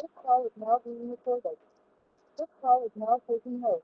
This call is now being recorded. This call is now taking hold.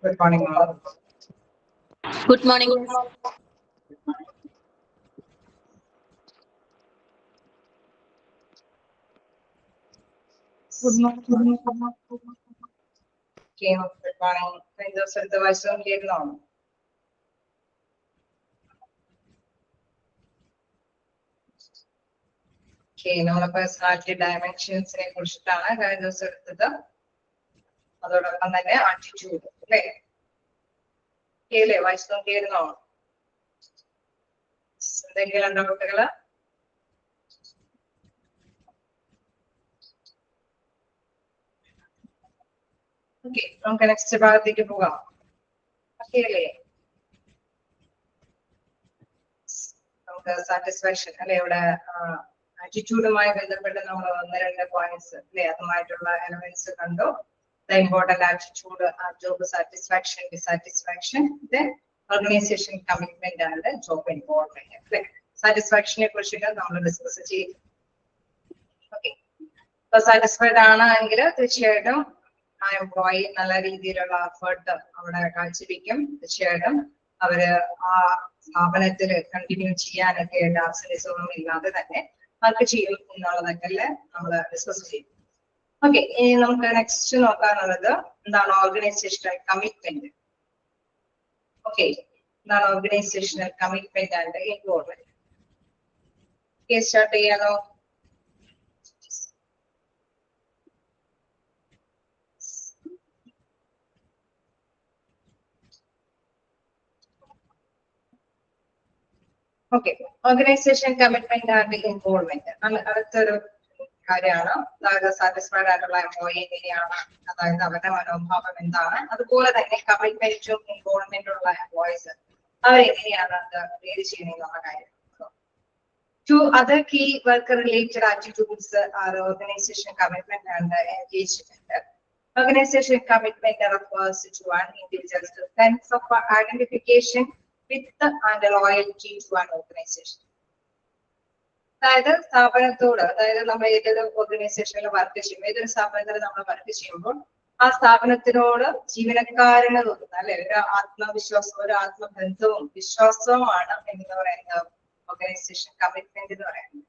Good morning, all. Good morning. Good morning. Okay, good morning. കഴിഞ്ഞ ദിവസത്തെ വായിച്ചു കേൾക്കുന്നോ? നമ്മളെ personality ഡയമെൻഷൻസിനെ കുറിച്ചിട്ടാണ് കഴിഞ്ഞ ദിവസം എടുത്തത്. അതോടൊപ്പം തന്നെ ആറ്റിറ്റ്യൂഡ് അല്ലേ? കേളേ വായിച്ചു നോക്കിയിരുന്നോ? എന്തെങ്കിലും ഉണ്ടോ കുട്ടികള്? ഓക്കെ, നമുക്ക് നെക്സ്റ്റ് ഭാഗത്തേക്ക് പോകാം. ഓക്കെയല്ലേ? നമുക്ക് സാറ്റിസ്ഫാക്ഷൻ അല്ലെ, ഇവിടെ ആറ്റിറ്റ്യൂഡുമായി ബന്ധപ്പെട്ട് നമ്മൾ 1-2 പോയിന്റ്സ് അല്ലെ, അതുമായിട്ടുള്ള എലമെന്റ്സ് കണ്ടു. The important attitude are job satisfaction, dissatisfaction, then organization commitment and the job involvement. അല്ലെ, സാറ്റിസ്ഫാക്ഷനെ കുറിച്ചിട്ട് നമ്മൾ ഡിസ്കസ് ചെയ്തു. ഓക്കെ, ഇപ്പൊ സാറ്റിസ്ഫൈഡ് ആണ് എങ്കിൽ തീർച്ചയായിട്ടും ആ എംപ്ലോയി നല്ല രീതിയിലുള്ള എഫേർട്ട് അവിടെ കാഴ്ചവെക്കും. തീർച്ചയായിട്ടും അവര് ആ സ്ഥാപനത്തിൽ കണ്ടിന്യൂ ചെയ്യാനൊക്കെ ആബ്സെന്റിസമൊന്നും ഇല്ലാതെ തന്നെ വർക്ക് ചെയ്യും എന്നുള്ളതൊക്കെ നമ്മൾ ഡിസ്കസ് ചെയ്യും. ഓക്കെ, ഇനി നമുക്ക് നെക്സ്റ്റ് നോക്കാനുള്ളത് എന്താണ് ഓർഗനൈസേഷണൽ കമ്മിറ്റ്മെന്റ്. ഓക്കെ, എന്താണ് organisational commitment and involvement. Start ചെയ്യാനോ? Okay, organisation commitment and involvement അടുത്തൊരു കാര്യമാണ്. അതായത് സാറ്റിസ്ഫൈഡ് ആയിട്ടുള്ള എംപ്ലോയി എങ്ങനെയാണ്, അതായത് അവരുടെ മനോഭാവം എന്താണ്, അതുപോലെ തന്നെ കമ്മിറ്റ്മെന്റും ഇൻവോൾവ്മെന്റും ഉള്ള എംപ്ലോയീസ് അവരെങ്ങനെയാണ് അത് ലീഡ് ചെയ്യുന്നതെന്നുള്ള കാര്യം. Two other key worker-related attitudes are organization commitment and engagement. Organization commitment refers to an individual's sense of identification with and loyalty to an organization. അതായത് സ്ഥാപനത്തോട്, അതായത് നമ്മൾ ഏതൊരു ഓർഗനൈസേഷനിൽ വർക്ക് ചെയ്യും, ഏതൊരു സ്ഥാപനത്തിൽ നമ്മൾ വർക്ക് ചെയ്യുമ്പോൾ ആ സ്ഥാപനത്തിനോട് ജീവനക്കാരന് തോന്നുന്ന അല്ലെ ഒരു ആത്മവിശ്വാസം, ഒരു ആത്മബന്ധവും വിശ്വാസവുമാണ് എന്ന് പറയുന്നത് organization commitment എന്ന് പറയുന്നത്.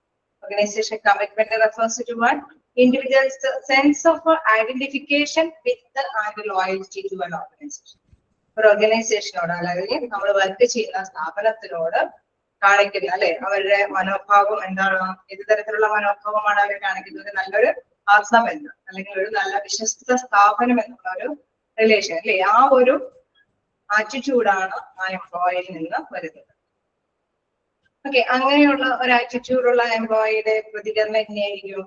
Organization commitment refers to one individual's sense of identification with and loyalty to an organization. ഒരു ഓർഗനൈസേഷനോട് അല്ലെങ്കിൽ നമ്മൾ വർക്ക് ചെയ്യുന്ന സ്ഥാപനത്തിനോട് കാണിക്കുന്ന അല്ലെ അവരുടെ മനോഭാവം എന്താണ്, ഏത് തരത്തിലുള്ള മനോഭാവമാണ് അവർ കാണിക്കുന്നത്, നല്ലൊരു ആത്മബന്ധം അല്ലെങ്കിൽ ഒരു നല്ല വിശ്വസ്ത സ്ഥാപനം എന്നുള്ള ഒരു റിലേഷൻ അല്ലെ, ആ ഒരു ആറ്റിറ്റ്യൂഡാണ് ആ എംപ്ലോയിയിൽ നിന്ന് വരുന്നത്. ഓക്കെ, അങ്ങനെയുള്ള ഒരു ആറ്റിറ്റ്യൂഡുള്ള എംപ്ലോയിയുടെ പ്രതികരണം എങ്ങനെയായിരിക്കും?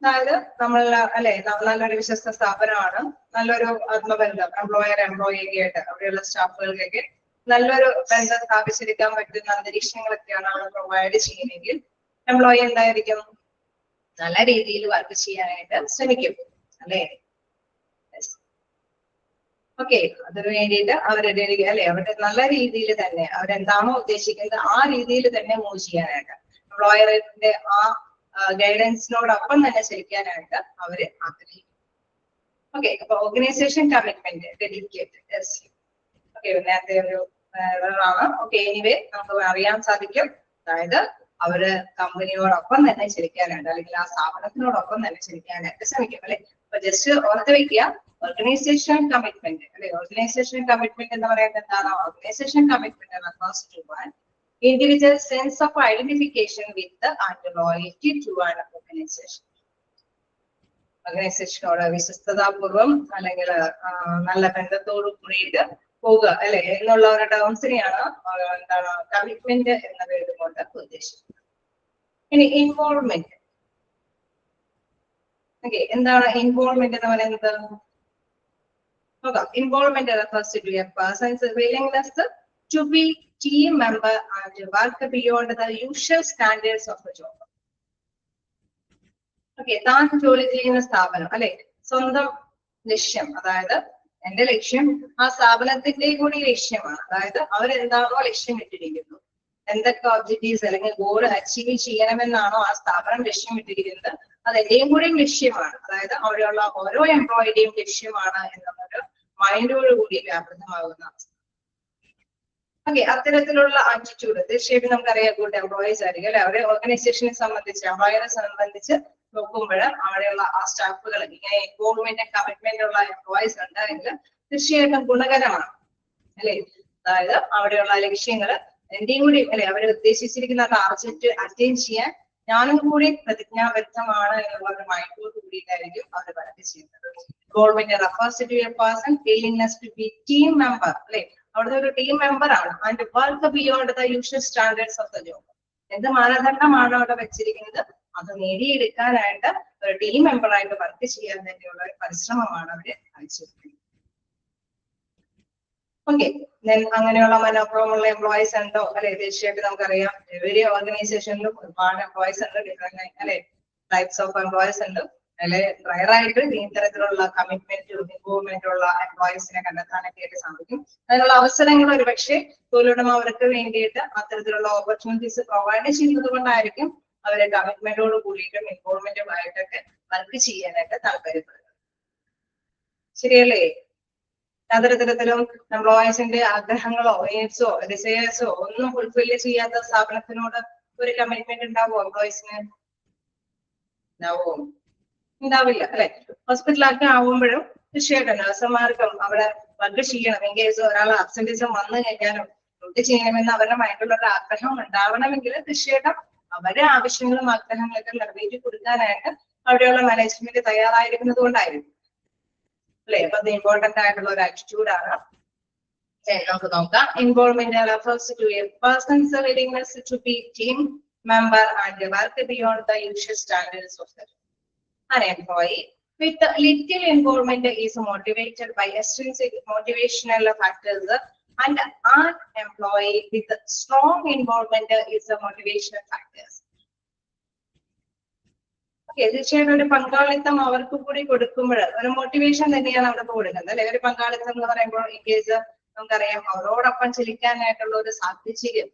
അതായത് നമ്മൾ അല്ലെ നല്ലൊരു വിശ്വസ്ത സ്ഥാപനമാണ്, നല്ലൊരു ആത്മബന്ധം എംപ്ലോയർ എംപ്ലോയിയൊക്കെ ആയിട്ട് അവിടെയുള്ള സ്റ്റാഫുകൾക്കൊക്കെ നല്ലൊരു ബന്ധം സ്ഥാപിച്ചെടുക്കാൻ പറ്റുന്ന അന്തരീക്ഷങ്ങളൊക്കെയാണ് നമ്മൾ പ്രൊവൈഡ് ചെയ്യുന്നതെങ്കിൽ എംപ്ലോയി എന്തായിരിക്കും, നല്ല രീതിയിൽ വർക്ക് ചെയ്യാനായിട്ട് ശ്രമിക്കും അല്ലേ. ഓക്കെ, അതിനു വേണ്ടിയിട്ട് അവരുടെ അല്ലെ അവരുടെ നല്ല രീതിയിൽ തന്നെ അവരെന്താണോ ഉദ്ദേശിക്കുന്നത് ആ രീതിയിൽ തന്നെ മൂവ് ചെയ്യാനായിട്ട് എംപ്ലോയറിന്റെ ആ ഗൈഡൻസിനോടൊപ്പം തന്നെ ചലിക്കാനായിട്ട് അവര് ആഗ്രഹിക്കും. ഓക്കെ, അപ്പൊ ഓർഗനൈസേഷൻ കമ്മിറ്റ്മെന്റ് ഡെഡിക്കേറ്റഡ്. ഓക്കെ, നേരത്തെ ഒരു ആണ്. ഓക്കെ, എനിവേ നമുക്ക് അറിയാൻ സാധിക്കും, അതായത് അവര് കമ്പനിയോടൊപ്പം തന്നെ ചലിക്കാനായിട്ട് അല്ലെങ്കിൽ ആ സ്ഥാപനത്തിനോടൊപ്പം തന്നെ ചലിക്കാനായിട്ട് ശ്രമിക്കും അല്ലെ. അപ്പൊ ജസ്റ്റ് ഓർത്ത് വെക്കുക, ഓർഗനൈസേഷൻ കമ്മിറ്റ്മെന്റ് അല്ലെ. ഓർഗനൈസേഷൻ കമ്മിറ്റ്മെന്റ് എന്ന് പറയുന്നത് എന്താണ്? Organisation commitment refers to one individual sense of identification with the and loyalty to an organization. ഓർഗനൈസേഷനോട് വിശ്വസ്തതാപൂർവം അല്ലെങ്കിൽ നല്ല ബന്ധത്തോടു കൂടിയിട്ട് പോവുക അല്ലെ എന്നുള്ള ഒരു ടേംസിനെയാണ് എന്താണ് കമ്മിറ്റ്മെന്റ് എന്ന പേര് കൊണ്ട് ഉദ്ദേശിക്കുന്നത്. ഇനി ഇൻവോൾവ്മെന്റ്. ഓക്കെ, എന്താണ് ഇൻവോൾവ്മെന്റ് എന്ന് പറയുന്നത്? നോക്കാം. Involvement refers to a person's willingness to be team member and work beyond the usual standards of the job. Okay, താൻ ജോലി ചെയ്യുന്ന സ്ഥാപനം അല്ലെ, സ്വന്തം ലക്ഷ്യം, അതായത് എന്റെ ലക്ഷ്യം ആ സ്ഥാപനത്തിന്റെ കൂടി ലക്ഷ്യമാണ്. അതായത് അവരെന്താണോ ലക്ഷ്യമിട്ടിരിക്കുന്നു, എന്തൊക്കെ ഒബ്ജക്റ്റീവ്സ് അല്ലെങ്കിൽ ഗോൾ അച്ചീവ് ചെയ്യണമെന്നാണോ ആ സ്ഥാപനം ലക്ഷ്യമിട്ടിരിക്കുന്നത്, അത് എന്റെയും കൂടി ലക്ഷ്യമാണ്. അതായത് അവിടെയുള്ള ഓരോ എംപ്ലോയിയുടെയും ലക്ഷ്യമാണ് എന്നുള്ളൊരു മൈൻഡോട് കൂടി വ്യാപൃതമാകുന്ന അവസ്ഥ. ഓക്കെ, അത്തരത്തിലുള്ള ആറ്റിറ്റ്യൂഡ് തീർച്ചയായിട്ടും നമുക്കറിയാം ഗുഡ് എംപ്ലോയീസ് ആയിരിക്കും അല്ലെ. അവരെ ഓർഗനൈസേഷനെ സംബന്ധിച്ച്, എംപ്ലോയറെ സംബന്ധിച്ച് നോക്കുമ്പോൾ അവിടെയുള്ള ആ സ്റ്റാഫുകൾ ഇങ്ങനെ ഇൻവോൾവ്മെന്റ് കമ്മിറ്റ്മെന്റ് ഉള്ള എംപ്ലോയീസ് ഉണ്ടെങ്കിൽ തീർച്ചയായിട്ടും ഗുണകരമാണ് അല്ലെ. അതായത് അവിടെയുള്ള ലക്ഷ്യങ്ങൾ എന്റെയും കൂടി അല്ലെ, അവരെ ഉദ്ദേശിച്ചിരിക്കുന്ന ടാർഗറ്റ് അറ്റൈൻ ചെയ്യാൻ ഞാനും കൂടി പ്രതിജ്ഞാബദ്ധമാണ് എന്നുള്ള ഒരു മൈൻഡോട് കൂടിയിട്ടായിരിക്കും അവർ വർക്ക് ചെയ്യുന്നത്. Involvement refers to a person willingness to be team member അല്ലെ. അവിടുത്തെ ഒരു ടീം മെമ്പർ ആണ്. And work beyond the usual standards of the job. എന്ത് മാനദണ്ഡമാണ് അവിടെ വെച്ചിരിക്കുന്നത് അത് നേടിയെടുക്കാനായിട്ട് ഒരു ടീം മെമ്പറായിട്ട് വർക്ക് ചെയ്യാൻ തന്നെയുള്ള ഒരു പരിശ്രമമാണ് അവര് കാഴ്ചവെക്കുന്നത്. ഓക്കെ, അങ്ങനെയുള്ള മനോഭാവമുള്ള എംപ്ലോയീസ് ഉണ്ടോ അല്ലെ? തീർച്ചയായിട്ടും നമുക്കറിയാം എവരി ഓർഗനൈസേഷനിലും ഒരുപാട് എംപ്ലോയീസ് ഉണ്ട്, ഡിഫറെന്റ് അല്ലെ ടൈപ്സ് ഓഫ് എംപ്ലോയീസ് ഉണ്ട്. അതില് റയറായിട്ട് ഇത്തരത്തിലുള്ള കമ്മിറ്റ്മെന്റും ഇൻവോൾവ്മെന്റും ഉള്ള എംപ്ലോയീസിനെ കണ്ടെത്താനൊക്കെ ആയിട്ട് സാധിക്കും. അതിനുള്ള അവസരങ്ങൾ ഒരുപക്ഷെ തൊഴിലുടമ അവർക്ക് വേണ്ടിയിട്ട് അത്തരത്തിലുള്ള ഓപ്പർച്യൂണിറ്റീസ് പ്രൊവൈഡ് ചെയ്യുന്നത് കൊണ്ടായിരിക്കും അവരെ കമ്മിറ്റ്മെന്റോട് കൂടിയിട്ടും ഇൻവോൾവ്മെന്റും ആയിട്ടൊക്കെ വർക്ക് ചെയ്യാനായിട്ട് താല്പര്യപ്പെടുന്നത്. ശരിയല്ലേ? അത്തരത്തിലും എംപ്ലോയീസിന്റെ ആഗ്രഹങ്ങളോ എയിംസോ ഡിസയേഴ്സോ ഒന്നും ഫുൾഫില്ല് ചെയ്യാത്ത സ്ഥാപനത്തിനോട് ഒരു കമ്മിറ്റ്മെന്റ് ഉണ്ടാവുമോ എംപ്ലോയീസിന്? ഉണ്ടാവോ? ഉണ്ടാവില്ല അല്ലെ. ഹോസ്പിറ്റലൊക്കെ ആവുമ്പോഴും തീർച്ചയായിട്ടും നഴ്സുമാർക്കും അവിടെ വർക്ക് ചെയ്യണം. ഇൻ കേസ് ഒരാൾ അബ്സെന്റിസം വന്നു കഴിഞ്ഞാലും വർക്ക് ചെയ്യണമെന്ന് അവരുടെ മൈൻഡിലുള്ള ഒരു ആഗ്രഹം ഉണ്ടാവണമെങ്കിൽ തീർച്ചയായിട്ടും അവരുടെ ആവശ്യങ്ങളും ആഗ്രഹങ്ങളൊക്കെ നിറവേറ്റി കൊടുക്കാനായിട്ട് അവിടെയുള്ള മാനേജ്മെന്റ് തയ്യാറായിരിക്കുന്നത് കൊണ്ടായിരിക്കും അല്ലെ. അപ്പൊ അത് ഇമ്പോർട്ടന്റ് ആയിട്ടുള്ള ഒരു ആറ്റിറ്റ്യൂഡാണ്. നമുക്ക് നോക്കാം. Involvement refers to a person's willingness to be team member and work beyond the usual standards of the an employee with little involvement is motivated by extrinsic motivational factors and an employee with strong involvement is the motivational factors. തീർച്ചയായിട്ടും ഒരു പങ്കാളിത്തം അവർക്ക് കൂടി കൊടുക്കുമ്പോൾ ഒരു motivation തന്നെയാണ് അവിടെ കൊടുക്കുന്നത് അല്ലെ. ഒരു പങ്കാളിത്തം എന്ന് പറയുമ്പോൾ ഇൻ കേസ് നമുക്കറിയാം അവരോടൊപ്പം ചലിക്കാനായിട്ടുള്ള ഒരു സാഹചര്യം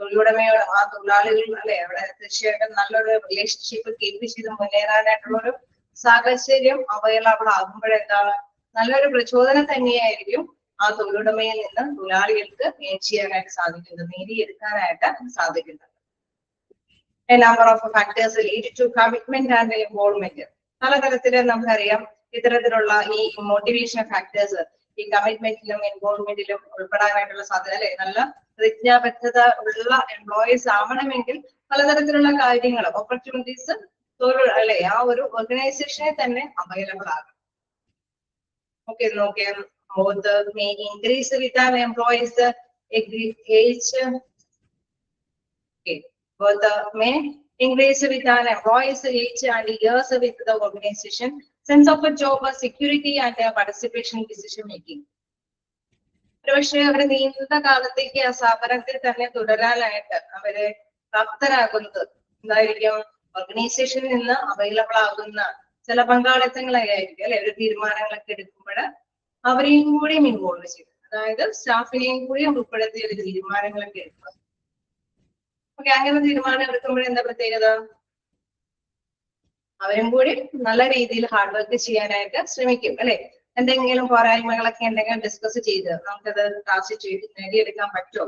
തൊഴിലുടമയോട് ആ തൊഴിലാളികൾ അല്ലെ അവിടെ തീർച്ചയായിട്ടും നല്ലൊരു റിലേഷൻഷിപ്പ് കീപ്പ് ചെയ്ത് മുന്നേറാനായിട്ടുള്ള ഒരു സാഹചര്യം അവൈലബിൾ ആകുമ്പോഴെന്താണ് നല്ലൊരു പ്രചോദനം തന്നെയായിരിക്കും ആ തൊഴിലുടമയിൽ നിന്ന് തൊഴിലാളികൾക്ക് ചെയ്യാനായിട്ട് സാധിക്കുന്നത്, നേടിയെടുക്കാനായിട്ട് സാധിക്കുന്നത്. A number of factors lead to commitment and involvement. പലതരത്തില് നമുക്കറിയാം ഇത്തരത്തിലുള്ള ഈ മോട്ടിവേഷൻ ഫാക്ടേഴ്സ് ഈ കമ്മിറ്റ്മെന്റിലും ഇൻവോൾവ്മെന്റിലും ഉൾപ്പെടാനായിട്ടുള്ള സാധ്യത അല്ലെ. നല്ല പ്രതിജ്ഞാബദ്ധത ഉള്ള എംപ്ലോയീസ് ആവണമെങ്കിൽ പലതരത്തിലുള്ള കാര്യങ്ങൾ ഓപ്പർച്യൂണിറ്റീസ് തൊഴിൽ അല്ലെ ആ ഒരു ഓർഗനൈസേഷനെ തന്നെ അവൈലബിൾ ആകും. ഓക്കെ, നോക്കിയാൽ both may increase with an employees age. Okay. Both may increase with an employee's age and years with the organization, sense of a job security and participation in decision making. പക്ഷേ അവര് നീണ്ട കാലത്തേക്ക് ആ സ്ഥാപനത്തിൽ തന്നെ തുടരാനായിട്ട് അവരെ പ്രാപ്തരാകുന്നത് എന്തായിരിക്കും? ഓർഗനൈസേഷനിൽ നിന്ന് അവൈലബിൾ ആകുന്ന ചില പങ്കാളിത്തങ്ങളായിരിക്കും അല്ലെ. ഒരു തീരുമാനങ്ങളൊക്കെ എടുക്കുമ്പോൾ അവരെയും കൂടിയും ഇൻവോൾവ് ചെയ്യും, അതായത് സ്റ്റാഫിനെയും കൂടിയും ഉൾപ്പെടുത്തിയ ഒരു തീരുമാനങ്ങളൊക്കെ എടുക്കുക. ഓക്കെ, അങ്ങനെ തീരുമാനം എടുക്കുമ്പോൾ എന്താ പ്രത്യേകത? അവരും കൂടി നല്ല രീതിയിൽ ഹാർഡ് വർക്ക് ചെയ്യാനായിട്ട് ശ്രമിക്കും അല്ലെ. എന്തെങ്കിലും പോരായ്മകളൊക്കെ ഉണ്ടെങ്കിൽ ഡിസ്കസ് ചെയ്ത് നമുക്കത് ക്ലാസ് ചെയ്ത് നേടിയെടുക്കാൻ പറ്റുമോ?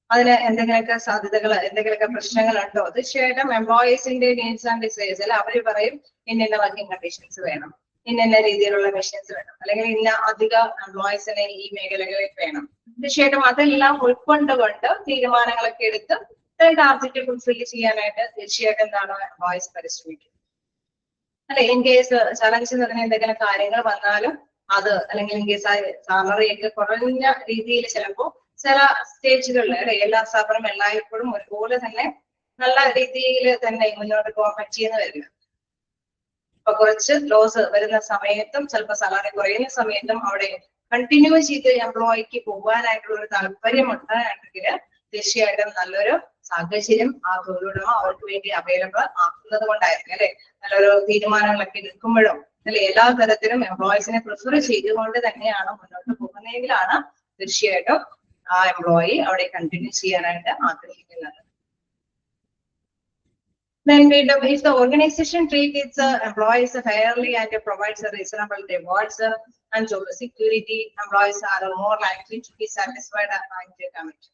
അതിന് എന്തെങ്കിലുമൊക്കെ സാധ്യതകൾ, എന്തെങ്കിലുമൊക്കെ പ്രശ്നങ്ങളുണ്ടോ? തീർച്ചയായിട്ടും എംപ്ലോയീസിന്റെ നീഡ്സ് ആൻഡ് ഡിസൈഴ്സിൽ അവർ പറയും ഇന്ന വർക്കിംഗ് കണ്ടീഷൻസ് വേണം, ഇന്ന രീതിയിലുള്ള മെഷീൻസ് വേണം, അല്ലെങ്കിൽ ഇന്ന അധിക എംപ്ലോയീസിനെ ഈ മേഖലകളിൽ വേണം. തീർച്ചയായിട്ടും അതെല്ലാം ഉൾക്കൊണ്ടുകൊണ്ട് തീരുമാനങ്ങളൊക്കെ എടുത്ത് ടാർഗറ്റ് ഫുൾഫിൽ ചെയ്യാനായിട്ട് തീർച്ചയായിട്ടും എന്താണ് എംപ്ലോയീസ് പരിശ്രമിക്കും. അല്ലെ, ഇൻ കേസ് ചലഞ്ച് നിറഞ്ഞ എന്തെങ്കിലും കാര്യങ്ങൾ വന്നാലും അത്, അല്ലെങ്കിൽ ഇൻ കേസ് സാലറി ഒക്കെ കുറഞ്ഞ രീതിയിൽ ചിലപ്പോ ചില സ്റ്റേജുകളിൽ, അല്ലെ, എല്ലാ സ്ഥാപനം എല്ലായ്പ്പോഴും ഒരുപോലെ തന്നെ നല്ല രീതിയിൽ തന്നെ മുന്നോട്ട് പോകാൻ പറ്റിയെന്ന് വരില്ല. അപ്പൊ കുറച്ച് ലോസ് വരുന്ന സമയത്തും ചിലപ്പോൾ സാലറി കുറയുന്ന സമയത്തും അവിടെ കണ്ടിന്യൂ ചെയ്ത് എംപ്ലോയിക്ക് പോകാനായിട്ടുള്ള ഒരു താല്പര്യം ഉണ്ടാണെങ്കിൽ തീർച്ചയായിട്ടും നല്ലൊരു സാഹചര്യം ആ തൊഴിലുടമ അവർക്ക് വേണ്ടി അവൈലബിൾ ആക്കുന്നത് കൊണ്ടായിരിക്കും. അല്ലെ, നല്ലൊരു തീരുമാനങ്ങളൊക്കെ എടുക്കുമ്പോഴും, അല്ലെ, എല്ലാ തരത്തിലും എംപ്ലോയീസിനെ പ്രിഫർ ചെയ്തുകൊണ്ട് തന്നെയാണ് മുന്നോട്ട് പോകുന്നതെങ്കിലാണ് തീർച്ചയായിട്ടും ആ എംപ്ലോയി അവിടെ കണ്ടിന്യൂ ചെയ്യാനായിട്ട് ആഗ്രഹിക്കുന്നത്. Then if the organization treats its employees fairly and provides a reasonable rewards and job security, employees are more likely to be satisfied and committed.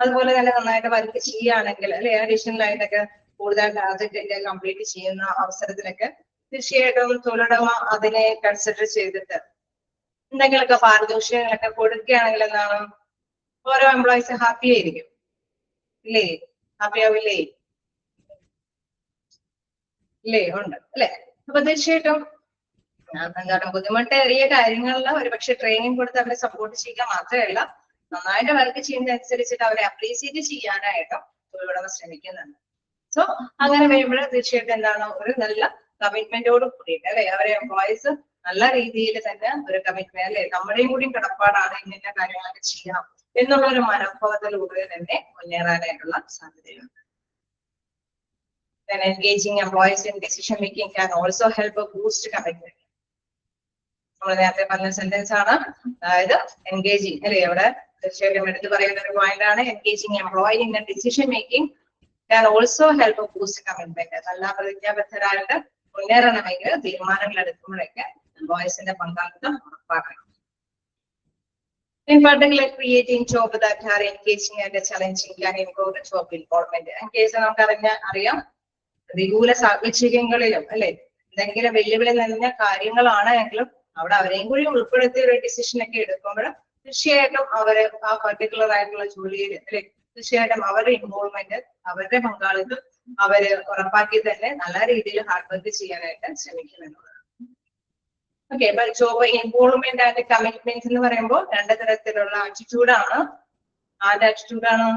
അതുപോലെ തന്നെ നന്നായിട്ട് വർക്ക് ചെയ്യുകയാണെങ്കിൽ, അല്ലെ, അഡീഷണൽ ആയിട്ടൊക്കെ കൂടുതൽ ടാർഗറ്റ് ഒക്കെ കംപ്ലീറ്റ് ചെയ്യുന്ന അവസരത്തിലൊക്കെ തീർച്ചയായിട്ടും തൊഴിലുടമ അതിനെ കൺസിഡർ ചെയ്തിട്ട് എന്തെങ്കിലുമൊക്കെ പാരിതോഷികങ്ങളൊക്കെ കൊടുക്കുകയാണെങ്കിൽ എന്താണ്, ഓരോ എംപ്ലോയീസ് ഹാപ്പി ആയിരിക്കും. ഇല്ലേ, ഹാപ്പി ആവില്ലേ? ഇല്ലേ, ഉണ്ട് അല്ലെ. അപ്പൊ തീർച്ചയായിട്ടും എന്താണ് ബുദ്ധിമുട്ടേറിയ കാര്യങ്ങളിൽ ഒരു പക്ഷെ ട്രെയിനിങ് കൊടുത്ത് അവരെ സപ്പോർട്ട് ചെയ്യുക മാത്രമല്ല, നന്നായിട്ട് വർക്ക് ചെയ്യുന്നതനുസരിച്ചിട്ട് അവരെ അപ്രീസിയേറ്റ് ചെയ്യാനായിട്ടും തൊഴിലുടമ ശ്രമിക്കുന്നുണ്ട്. സോ അങ്ങനെ വരുമ്പോൾ തീർച്ചയായിട്ടും എന്താണ്, ഒരു നല്ല കമ്മിറ്റ്മെന്റോട് കൂടിയിട്ട്, അല്ലെ, അവരെ എംപ്ലോയീസ് നല്ല രീതിയിൽ തന്നെ ഒരു കമ്മിറ്റ്മെന്റ്, അല്ലെ, നമ്മുടെയും കൂടി കടപ്പാടാണ് ഇന്ന കാര്യങ്ങളൊക്കെ ചെയ്യണം എന്നുള്ള ഒരു മനോഭാവത്തിലൂടെ തന്നെ മുന്നേറാനായിട്ടുള്ള സാധ്യതയുണ്ട്. Then engaging employees in decision making can also help a boost commitment. നമ്മൾ നേരത്തെ പറഞ്ഞ സെന്റൻസ് ആണ്, അതായത് എൻഗേജിങ്, അല്ലെ, അവിടെ തീർച്ചയായിട്ടും എടുത്ത് പറയുന്ന ഒരു പോയിന്റ് ആണ്. Engaging employee in decision making can also help a boost commitment. നല്ല പ്രതിജ്ഞാബദ്ധരായിട്ട് മുന്നേറണമെങ്കിൽ തീരുമാനങ്ങൾ എടുക്കുമ്പോഴൊക്കെ എംപ്ലോയീസിന്റെ പങ്കാളിത്തം ഉറപ്പാക്കണം. In particular, creating job that are engaging and challenging can improve the job involvement. In case നമുക്ക് അറിയാം, പ്രതികൂല സാഹചര്യങ്ങളിലും, അല്ലെ, എന്തെങ്കിലും വെല്ലുവിളി നിറഞ്ഞ കാര്യങ്ങളാണ് എങ്കിലും അവിടെ അവരെയും കൂടി ഉൾപ്പെടുത്തിയ ഒരു ഡിസിഷൻ ഒക്കെ എടുക്കുമ്പോൾ തീർച്ചയായിട്ടും അവര് ആ പർട്ടിക്കുലർ ആയിട്ടുള്ള ജോലിയിൽ, അല്ലെ, തീർച്ചയായിട്ടും അവരുടെ ഇൻവോൾവ്മെന്റ്, അവരുടെ പങ്കാളിത്തം അവര് ഉറപ്പാക്കി തന്നെ നല്ല രീതിയിൽ ഹാർഡ് വർക്ക് ചെയ്യാനായിട്ട് ശ്രമിക്കുന്നുണ്ട്. ഓക്കെ, അപ്പൊ ജോബ് ഇൻവോൾവ്മെന്റ് ആൻഡ് കമ്മിറ്റ്മെന്റ് എന്ന് പറയുമ്പോൾ രണ്ട് തരത്തിലുള്ള ആറ്റിറ്റ്യൂഡാണ്. ആരുടെ ആറ്റിറ്റ്യൂഡാണ്?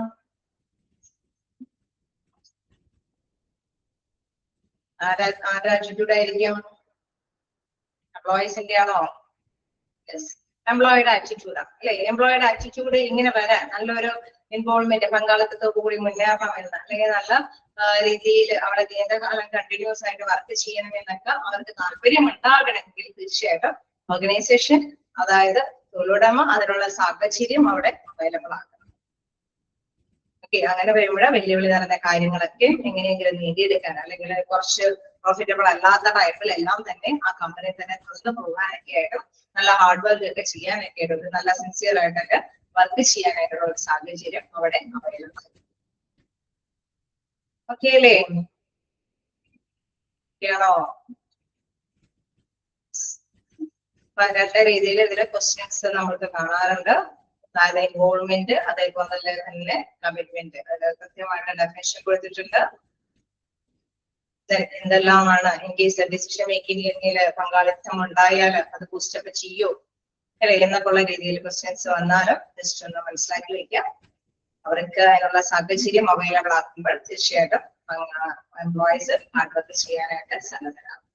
ആരുടെ ആറ്റിറ്റ്യൂഡ് ആയിരിക്കും? എംപ്ലോയീസിന്റെ ആണോ? യെസ്, എംപ്ലോയിയുടെ ആറ്റിറ്റ്യൂഡാണ്, അല്ലെ. എംപ്ലോയിയുടെ ആറ്റിറ്റ്യൂഡ് ഇങ്ങനെ വരാൻ, നല്ലൊരു ഇൻവോൾവ്മെന്റ്, പങ്കാളിത്തത്തോടു കൂടി മുന്നേറണമെന്ന്, അല്ലെങ്കിൽ നല്ല രീതിയിൽ അവിടെ ദീർഘകാലം കണ്ടിന്യൂസ് ആയിട്ട് വർക്ക് ചെയ്യണമെന്നൊക്കെ അവർക്ക് താല്പര്യം ഉണ്ടാകണമെങ്കിൽ തീർച്ചയായിട്ടും ഓർഗനൈസേഷൻ, അതായത് തൊഴിലുടമ അതിനുള്ള സാഹചര്യം അവിടെ അവൈലബിൾ ആക്കണം. ഓക്കെ, അങ്ങനെ വരുമ്പോഴേ വെല്ലുവിളി നിറഞ്ഞ കാര്യങ്ങളൊക്കെ എങ്ങനെയെങ്കിലും നേടിയെടുക്കാൻ, അല്ലെങ്കിൽ കുറച്ച് പ്രോഫിറ്റബിൾ അല്ലാത്ത ടൈപ്പിലെല്ലാം തന്നെ ആ കമ്പനി തന്നെ തുറന്നു പോകാനൊക്കെ ആയിട്ടും നല്ല ഹാർഡ് വർക്ക് ഒക്കെ ചെയ്യാനൊക്കെ ആയിട്ട് നല്ല സിൻസിയർ ആയിട്ടൊക്കെ വർക്ക് ചെയ്യാനായിട്ടുള്ള ഒരു സാഹചര്യം അവിടെ അവൈലബിൾ ആണ്. ഓക്കെ അല്ലേ? ആണോ? രണ്ട് രീതിയിൽ ഇതിലെ ക്വസ്റ്റ്യൻസ് നമ്മൾക്ക് കാണാറുണ്ട്. അതായത് ഇൻവോൾവ്മെന്റ്, അതേപോലെ തന്നെ കമ്മിറ്റ്മെന്റ്. കൃത്യമായിട്ട് ഡെഫിനേഷൻ കൊടുത്തിട്ടുണ്ട്. എന്തെല്ലാമാണ് ഇൻ കേസ് ഡിസിഷൻ മേക്കിംഗിൽ പങ്കാളിത്തം ഉണ്ടായാൽ അത് ബൂസ്റ്റപ്പ് ചെയ്യൂ, അല്ലെ, എന്നൊക്കെയുള്ള രീതിയിൽ ക്വസ്റ്റ്യൻസ് വന്നാലും ജസ്റ്റ് ഒന്ന് മനസ്സിലാക്കി വയ്ക്കാം. അവർക്ക് അതിനുള്ള സാഹചര്യം അവൈലബിൾ ആക്കുമ്പോൾ തീർച്ചയായിട്ടും എംപ്ലോയീസ് ഹാർഡ് വർക്ക് ചെയ്യാനായിട്ട് സന്നദ്ധരാകും.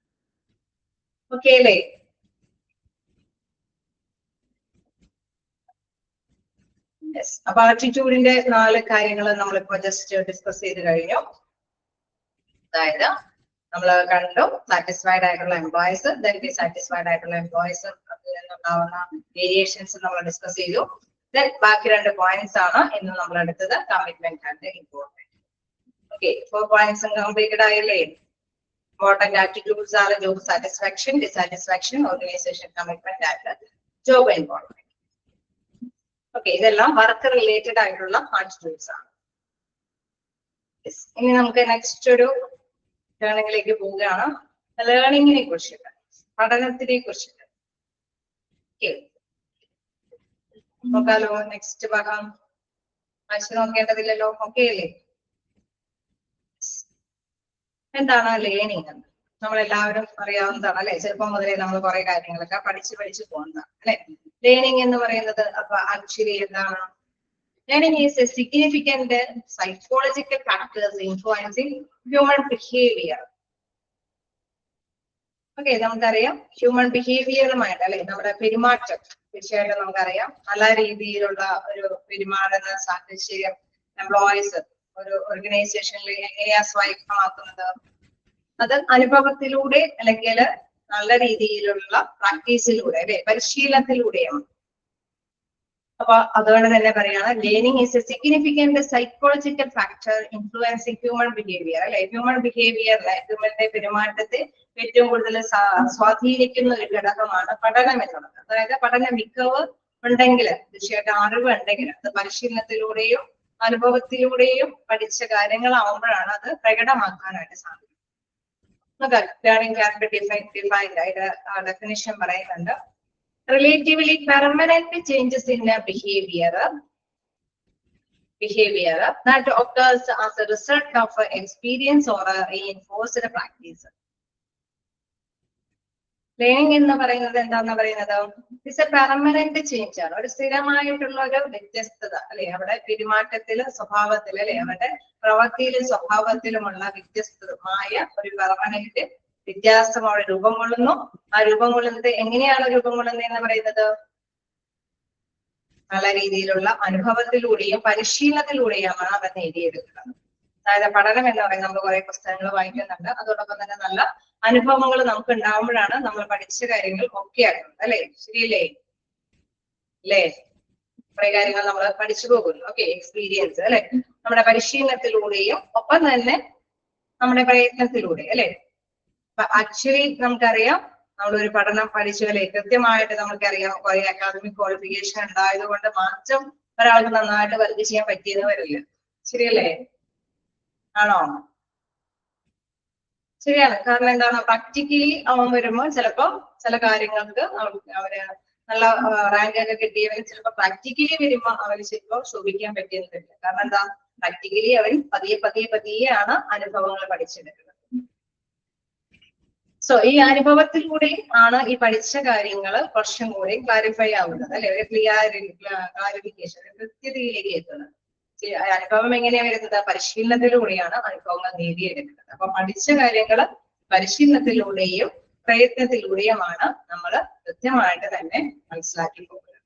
ഓക്കെ അല്ലേ? യെസ്, അപ്പൊ ആറ്റിറ്റ്യൂഡിന്റെ 4 കാര്യങ്ങൾ നമ്മളിപ്പോ ജസ്റ്റ് ഡിസ്കസ് ചെയ്ത് കഴിഞ്ഞു. അതായത് നമ്മൾ കണ്ടു സാറ്റിസ്ഫൈഡ് ആയിട്ടുള്ള എംപ്ലോയീസ്, ദെൻ ഡിസാറ്റിസ്ഫൈഡ് ആയിട്ടുള്ള എംപ്ലോയീസ്, അതിൽ നിന്നുണ്ടാവുന്ന വേരിയേഷൻസ് നമ്മൾ ഡിസ്കസ് ചെയ്തു. ദെൻ ബാക്കി 2 പോയിന്റ്സ് ആണ് ഇന്ന് നമ്മൾ എടുത്തത്, commitment and involvement. Okay, 4 points completed ആയില്ലേ? ഇമ്പോർട്ടന്റ് ആറ്റിറ്റ്യൂഡ്സ് ആണ് job satisfaction, dissatisfaction, organisation commitment and job involvement. Okay, ഇതെല്ലാം വർക്ക് റിലേറ്റഡ് ആയിട്ടുള്ള ആറ്റിറ്റ്യൂഡ്സ് ആണ്. ഇനി നമുക്ക് നെക്സ്റ്റ് ഒരു ലേണിംഗിലേക്ക് പോവുകയാണ്. ലേണിങ്ങിനെ കുറിച്ചിട്ട്, പഠനത്തിനെ കുറിച്ചിട്ട്. നോക്കാലോ, നെക്സ്റ്റ് ഭാഗം വായിച്ചു നോക്കേണ്ടതില്ലല്ലോ. ഓക്കെ അല്ലേ? എന്താണ് ലേണിംഗ്? നമ്മളെല്ലാവരും അറിയാവുന്നതാണ് അല്ലെ? ചെറുപ്പം മുതലേ നമ്മൾ കുറെ കാര്യങ്ങളൊക്കെ പഠിച്ചു പോകുന്നതാണ് അല്ലെ? ലേണിംഗ് എന്ന് പറയുന്നത് അപ്പൊ ആക്ച്വലി എന്താണ്? Learning is a significant psychological factors influencing human behavior. Okay, നമുക്കറിയാം ഹ്യൂമൻ ബിഹേവിയറുമായിട്ട് അല്ലെ, നമ്മുടെ പെരുമാറ്റം തീർച്ചയായിട്ടും നമുക്കറിയാം. നല്ല രീതിയിലുള്ള ഒരു പെരുമാറുന്ന സാഹചര്യം എംപ്ലോയീസ് ഒരു ഓർഗനൈസേഷനിൽ എങ്ങനെയാ സ്വായത്തമാക്കുന്നത്? അത് അനുഭവത്തിലൂടെ അല്ലെങ്കിൽ നല്ല രീതിയിലുള്ള പ്രാക്ടീസിലൂടെ അല്ലെ, പരിശീലനത്തിലൂടെയാണ്. അപ്പൊ അതുകൊണ്ട് തന്നെ പറയാണ് learning is A significant psychological factor influencing human behaviour അല്ലെ. ഹ്യൂമൻ ബിഹേവിയറിലെ ഹ്യൂമന്റെ പെരുമാറ്റത്തെ ഏറ്റവും കൂടുതൽ സ്വാധീനിക്കുന്ന ഒരു ഘടകമാണ് പഠനം എന്നുള്ളത്. അതായത് പഠന മികവ് ഉണ്ടെങ്കിൽ, തീർച്ചയായിട്ടും അറിവ് ഉണ്ടെങ്കിൽ, അത് പരിശീലനത്തിലൂടെയും അനുഭവത്തിലൂടെയും പഠിച്ച കാര്യങ്ങളാവുമ്പോഴാണ് അത് പ്രകടമാക്കാനായിട്ട് സാധിക്കും. ലേണിംഗ് ക്യാൻ ബി ഡിഫൈൻഡ് ആയിട്ട് ഡെഫിനിഷൻ പറയുന്നുണ്ട്. Relatively permanent changes in behavior that occurs as a result of experience or a reinforced practice. Learning എന്ന് പറയുന്നത് എന്താന്ന് പറയുന്നത് ഇറ്റ്സ് എ പെർമനന്റ് ചേഞ്ച് ആണ്. ഒരു സ്ഥിരമായിട്ടുള്ള ഒരു വ്യത്യസ്തത അല്ലെ, അവിടെ പെരുമാറ്റത്തിലും സ്വഭാവത്തിലും അല്ലെ, അവരുടെ പ്രവൃത്തിയിലും സ്വഭാവത്തിലുമുള്ള വ്യത്യസ്തമായ ഒരു പെർമനന്റ് വ്യത്യാസം അവിടെ രൂപം കൊള്ളുന്നു. ആ രൂപം കൊള്ളുന്നത് എങ്ങനെയാണ് രൂപം കൊള്ളുന്നത് എന്ന് പറയുന്നത്? നല്ല രീതിയിലുള്ള അനുഭവത്തിലൂടെയും പരിശീലനത്തിലൂടെയാണ് അവർ നേടിയെടുക്കുന്നത്. അതായത് പഠനം എന്ന് പറയുന്നത് നമ്മൾ കുറെ പുസ്തകങ്ങൾ വായിക്കുന്നുണ്ട്, അതോടൊപ്പം തന്നെ നല്ല അനുഭവങ്ങൾ നമുക്ക് ഉണ്ടാകുമ്പോഴാണ് നമ്മൾ പഠിച്ച കാര്യങ്ങൾ ഒക്കെ ആകുന്നത് അല്ലെ? ശരിയല്ലേ? അല്ലേ? കുറെ കാര്യങ്ങൾ നമ്മൾ പഠിച്ചു പോകുന്നു. ഓക്കെ, എക്സ്പീരിയൻസ് അല്ലെ, നമ്മുടെ പരിശീലനത്തിലൂടെയും ഒപ്പം തന്നെ നമ്മുടെ പ്രയത്നത്തിലൂടെ അല്ലെ. ആക്ച്വലി നമുക്കറിയാം, നമ്മളൊരു പഠനം പഠിച്ചു അല്ലെ, കൃത്യമായിട്ട് നമുക്കറിയാം കുറെ അക്കാദമിക് ക്വാളിഫിക്കേഷൻ ഉണ്ടായത് കൊണ്ട് മാത്രം ഒരാൾക്ക് നന്നായിട്ട് വർക്ക് ചെയ്യാൻ പറ്റിയെന്ന് വരില്ല. ശരിയല്ലേ? ആണോ? ശരിയാണ്. കാരണം എന്താണ്, പ്രാക്ടിക്കലി അവൻ വരുമ്പോൾ ചിലപ്പോ ചില കാര്യങ്ങൾക്ക് അവര് നല്ല റാങ്ക് ഒക്കെ കിട്ടിയവർ ചിലപ്പോ പ്രാക്ടിക്കലി വരുമ്പോ അവര് ചിലപ്പോ ശോഭിക്കാൻ പറ്റിയെന്ന് വരില്ല. കാരണം എന്താ, പ്രാക്ടിക്കലി അവൻ പതിയെയാണ് അനുഭവങ്ങൾ പഠിച്ചെടുക്കുന്നത്. സോ ഈ അനുഭവത്തിലൂടെ ആണ് ഈ പഠിച്ച കാര്യങ്ങൾ കുറച്ചും കൂടി ക്ലാരിഫൈ ആവുന്നത് അല്ലെ, ഒരു ക്ലാരിഫിക്കേഷൻ, കൃത്യതയിലേക്ക് എത്തുന്നത്. അനുഭവം എങ്ങനെയാ വരുന്നത്? പരിശീലനത്തിലൂടെയാണ് അനുഭവങ്ങൾ നേടിയെടുക്കുന്നത്. അപ്പൊ പഠിച്ച കാര്യങ്ങൾ പരിശീലനത്തിലൂടെയും പ്രയത്നത്തിലൂടെയുമാണ് നമ്മൾ കൃത്യമായിട്ട് തന്നെ മനസ്സിലാക്കി പോകുന്നത്.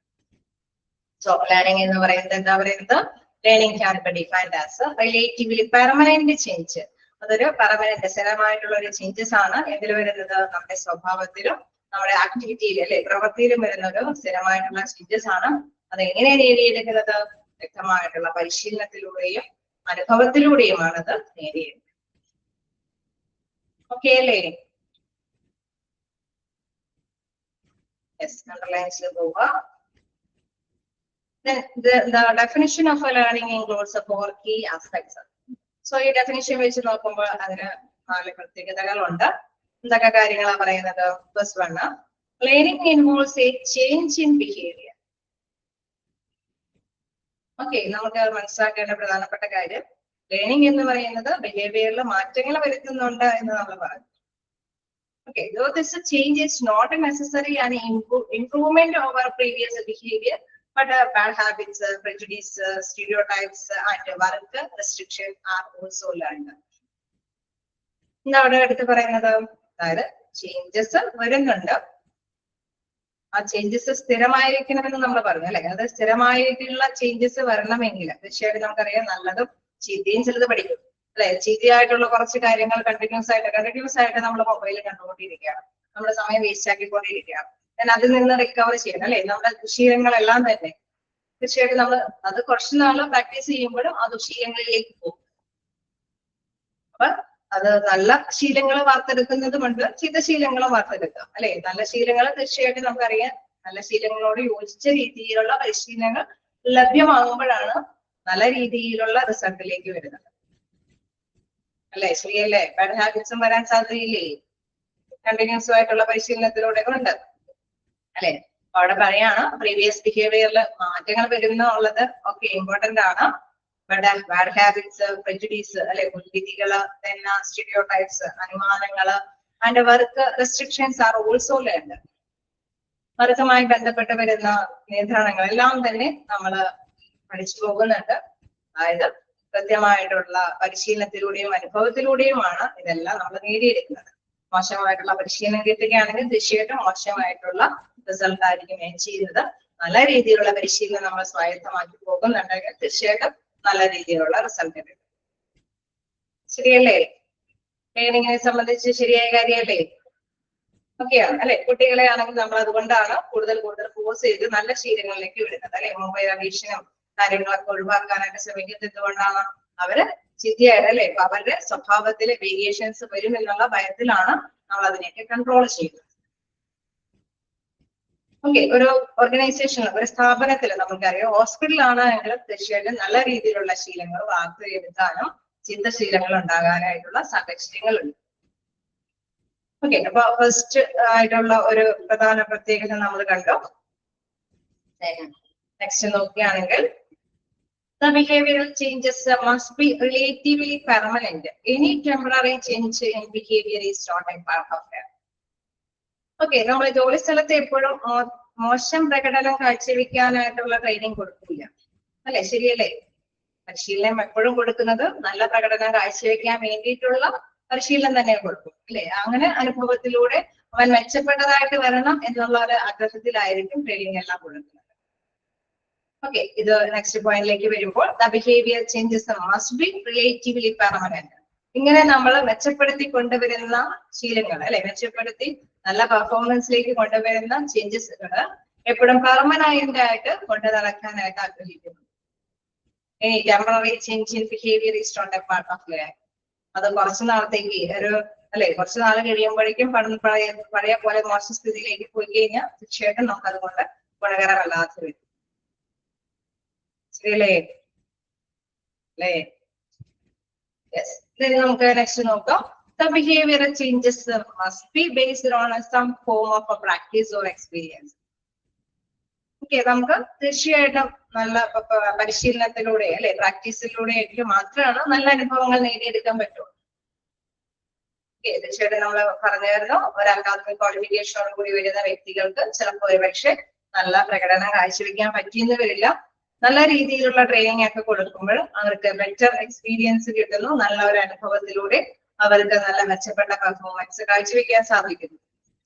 സോ ലേണിംഗ് എന്ന് പറയുന്നത് എന്താ പറയുന്നത്? Learning can be defined as relatively permanent change. അതൊരു പെർമനന്റ് സ്ഥിരമായിട്ടുള്ള ഒരു ചേഞ്ചസ് ആണ്. എന്തിൽ വരുന്നത്? നമ്മുടെ സ്വഭാവത്തിലും നമ്മുടെ ആക്ടിവിറ്റിയിലും അല്ലെ, പ്രവൃത്തിയിലും വരുന്ന ഒരു സ്ഥിരമായിട്ടുള്ള ചേഞ്ചസ് ആണ്. അത് എങ്ങനെയാണ് നേടിയെടുക്കുന്നത്? വ്യക്തമായിട്ടുള്ള പരിശീലനത്തിലൂടെയും അനുഭവത്തിലൂടെയുമാണ് അത് നേടിയെടുക്കുന്നത്. ഓക്കെ അല്ലേ? യെസ്, അണ്ടർലൈൻസിൽ പോവുക. The definition of a learning includes 4 key aspects. So ഈ ഡെഫിനിഷൻ വെച്ച് നോക്കുമ്പോൾ അതിന് 4 പ്രത്യേകതകളുണ്ട്. എന്തൊക്കെ കാര്യങ്ങളാണ് പറയുന്നത്? First one, learning involves A change in behaviour. Okay, നമുക്ക് മനസ്സിലാക്കേണ്ട പ്രധാനപ്പെട്ട കാര്യം, ലേണിംഗ് എന്ന് പറയുന്നത് ബിഹേവിയറിൽ മാറ്റങ്ങൾ വരുത്തുന്നുണ്ട് എന്ന് നമ്മൾ പറഞ്ഞു. Okay, though this change is not necessary an improvement over previous behavior, but bad habits, prejudice, stereotypes, and work restriction are also learned. എന്താ അവിടെ എടുത്ത് പറയുന്നത്? അതായത് ചേഞ്ചസ് വരുന്നുണ്ട്, ആ ചേഞ്ചസ് സ്ഥിരമായിരിക്കണമെന്ന് നമ്മൾ പറഞ്ഞു അല്ലെ. അത് സ്ഥിരമായിട്ടുള്ള ചേഞ്ചസ് വരണമെങ്കിൽ തീർച്ചയായിട്ടും നമുക്കറിയാം നല്ലതും ചീത്തയും ചിലത് പഠിക്കും അല്ലെ. ചീത്തയായിട്ടുള്ള കുറച്ച് കാര്യങ്ങൾ കണ്ടിന്യൂസ് ആയിട്ട് നമ്മൾ മൊബൈലിൽ കണ്ടുകൊണ്ടിരിക്കുകയാണ്, നമ്മുടെ സമയം വേസ്റ്റ് ആക്കിക്കൊണ്ടിരിക്കുകയാണ്. ഞാൻ അതിൽ നിന്ന് റിക്കവർ ചെയ്യണം അല്ലെ. നമ്മുടെ ശീലങ്ങളെല്ലാം തന്നെ തീർച്ചയായിട്ടും നമ്മൾ അത് കുറച്ച് നാള് പ്രാക്ടീസ് ചെയ്യുമ്പോഴും ആ ദുശീലങ്ങളിലേക്ക് പോകും. അപ്പൊ അത് നല്ല ശീലങ്ങൾ വാർത്തെടുക്കുന്നതുമുണ്ട്, ചീത്ത ശീലങ്ങളും വാർത്തെടുക്കാം അല്ലെ. നല്ല ശീലങ്ങൾ തീർച്ചയായിട്ടും നമുക്കറിയാം, നല്ല ശീലങ്ങളോട് യോജിച്ച രീതിയിലുള്ള പരിശീലനങ്ങൾ ലഭ്യമാകുമ്പോഴാണ് നല്ല രീതിയിലുള്ള റിസൾട്ടിലേക്ക് വരുന്നത്. അല്ലെ, ശരിയല്ലേ? ബാഡ് ഹാബിറ്റ്സും വരാൻ സാധ്യതയില്ലേ? കണ്ടിന്യൂസ് ആയിട്ടുള്ള പരിശീലനത്തിലൂടെ ഉണ്ട് അല്ലെ. അവിടെ പറയാണ് പ്രീവിയസ് ബിഹേവിയറിൽ മാറ്റങ്ങൾ വരുന്നുള്ളത് ഒക്കെ ഇമ്പോർട്ടന്റ് ആണ്. ബാഡ് ഹാബിറ്റ്സ്, പ്രെജുഡീസ് അല്ലെ, മുൻവിധികള്, സ്റ്റീരിയോടൈപ്സ്, അനുമാനങ്ങള് and work restrictions are also learned. വർക്കുമായി ബന്ധപ്പെട്ട് വരുന്ന നിയന്ത്രണങ്ങൾ എല്ലാം തന്നെ നമ്മൾ പഠിച്ചു പോകുന്നുണ്ട്. അതായത് കൃത്യമായിട്ടുള്ള പരിശീലനത്തിലൂടെയും അനുഭവത്തിലൂടെയുമാണ് ഇതെല്ലാം നമ്മൾ നേടിയെടുക്കുന്നത്. മോശമായിട്ടുള്ള പരിശീലനം കിട്ടുകയാണെങ്കിൽ തീർച്ചയായിട്ടും മോശമായിട്ടുള്ള റിസൾട്ട് ആയിരിക്കും ചെയ്യുന്നത്. നല്ല രീതിയിലുള്ള പരിശീലനം നമ്മൾ സ്വായത്തമാക്കി പോകുന്നുണ്ടെങ്കിൽ തീർച്ചയായിട്ടും നല്ല രീതിയിലുള്ള റിസൾട്ട് കിട്ടും. ശരിയല്ലേ? ട്രെയിനിങ്ങിനെ സംബന്ധിച്ച് ശരിയായ കാര്യമല്ലേ? ഒക്കെയാണ് അല്ലെ. കുട്ടികളെ ആണെങ്കിൽ നമ്മൾ അതുകൊണ്ടാണ് കൂടുതൽ ഫോഴ്സ് ചെയ്ത് നല്ല ശീലങ്ങളിലേക്ക് വിടുന്നത് അല്ലെ. മൊബൈൽ അഡീക്ഷനും കാര്യങ്ങളൊക്കെ ഒഴിവാക്കാനായിട്ട് ശ്രമിക്കുന്നത് എന്തുകൊണ്ടാണ്? അവര് ചിന്തയായിട്ട് അല്ലെ, അവരുടെ സ്വഭാവത്തിലെ വേരിയേഷൻസ് വരും എന്നുള്ള ഭയത്തിലാണ് നമ്മൾ അതിനെയൊക്കെ കൺട്രോൾ ചെയ്യുന്നത്. ഓക്കെ, ഒരു ഓർഗനൈസേഷനിൽ, ഒരു സ്ഥാപനത്തിൽ നമുക്കറിയാം, ഹോസ്പിറ്റലാണ് എങ്കിൽ തീർച്ചയായിട്ടും നല്ല രീതിയിലുള്ള ശീലങ്ങൾ വാർത്തെടുക്കാനും ചിന്തശീലങ്ങൾ ഉണ്ടാകാനായിട്ടുള്ള സാഹചര്യങ്ങളുണ്ട്. ഓക്കെ, അപ്പൊ ഫസ്റ്റ് ആയിട്ടുള്ള ഒരു പ്രധാന പ്രത്യേകത നമ്മൾ കണ്ടു. നെക്സ്റ്റ് നോക്കുകയാണെങ്കിൽ the behavioral changes must be relatively permanent. Any temporary change in behavior is not a part of it. Okay, നമ്മൾ ജോലി സ്ഥലത്ത് എപ്പോഴും മോശം പ്രകടനം കാഴ്ചവെക്കാനായിട്ടുള്ള ട്രെയിനിങ് കൊടുക്കില്ല അല്ലെ, ശരിയല്ലേ? പരിശീലനം എപ്പോഴും കൊടുക്കുന്നത് നല്ല പ്രകടനം കാഴ്ചവെക്കാൻ വേണ്ടിയിട്ടുള്ള പരിശീലനം തന്നെ കൊടുക്കും അല്ലെ. അങ്ങനെ അനുഭവത്തിലൂടെ അവൻ മെച്ചപ്പെട്ടതായിട്ട് വരണം എന്നുള്ള ഒരു ആഗ്രഹത്തിലായിരിക്കും ട്രെയിനിങ് എല്ലാം കൊടുക്കുന്നത്. ഓക്കെ, ഇത് നെക്സ്റ്റ് പോയിന്റിലേക്ക് വരുമ്പോൾ the behaviour changes must be relatively permanent. ഇങ്ങനെ നമ്മൾ മെച്ചപ്പെടുത്തി കൊണ്ടുവരുന്ന ശീലങ്ങൾ അല്ലെ, മെച്ചപ്പെടുത്തി നല്ല പെർഫോമൻസിലേക്ക് കൊണ്ടുവരുന്ന ചേഞ്ചസുകൾ എപ്പോഴും പെർമനന്റ് ആയിട്ട് കൊണ്ടു നടക്കാനായിട്ട് ആഗ്രഹിക്കുന്നു. ഇനി temporary change in behaviour is not a part of life. അത് കുറച്ചു നാളത്തേക്ക് ഒരു അല്ലെ, കുറച്ചു നാൾ കഴിയുമ്പോഴേക്കും പഴയ പോലെ മോശ സ്ഥിതിയിലേക്ക് പോയി കഴിഞ്ഞാൽ തീർച്ചയായിട്ടും നമുക്ക് അതുകൊണ്ട് ഗുണകരമല്ലാത്ത വരും. ശരിയല്ലേ? അല്ലേ? യെസ്. നമുക്ക് നെക്സ്റ്റ് നോക്കാം. The behavioral changes must be based on some form of a practice or experience. Okay, നമുക്ക് തീർച്ചയായിട്ടും നല്ല പരിശീലനത്തിലൂടെ അല്ലെ, പ്രാക്ടീസിലൂടെ മാത്രമാണ് നല്ല അനുഭവങ്ങൾ നേടിയെടുക്കാൻ പറ്റുള്ളൂ. തീർച്ചയായിട്ടും നമ്മൾ പറഞ്ഞായിരുന്നു, ഒരു അക്കാദമിക് ക്വാളിഫിക്കേഷനോട് കൂടി വരുന്ന വ്യക്തികൾക്ക് ചിലപ്പോൾ ഒരുപക്ഷെ നല്ല പ്രകടനം കാഴ്ചവെക്കാൻ പറ്റിയെന്ന് വരില്ല. നല്ല രീതിയിലുള്ള ട്രെയിനിങ് ഒക്കെ കൊടുക്കുമ്പോൾ അവർക്ക് ബെറ്റർ എക്സ്പീരിയൻസ് കിട്ടുന്നു. നല്ല ഒരു അനുഭവത്തിലൂടെ അവർക്ക് നല്ല മെച്ചപ്പെട്ട പെർഫോമൻസ് കാഴ്ചവെക്കാൻ സാധിക്കുന്നു.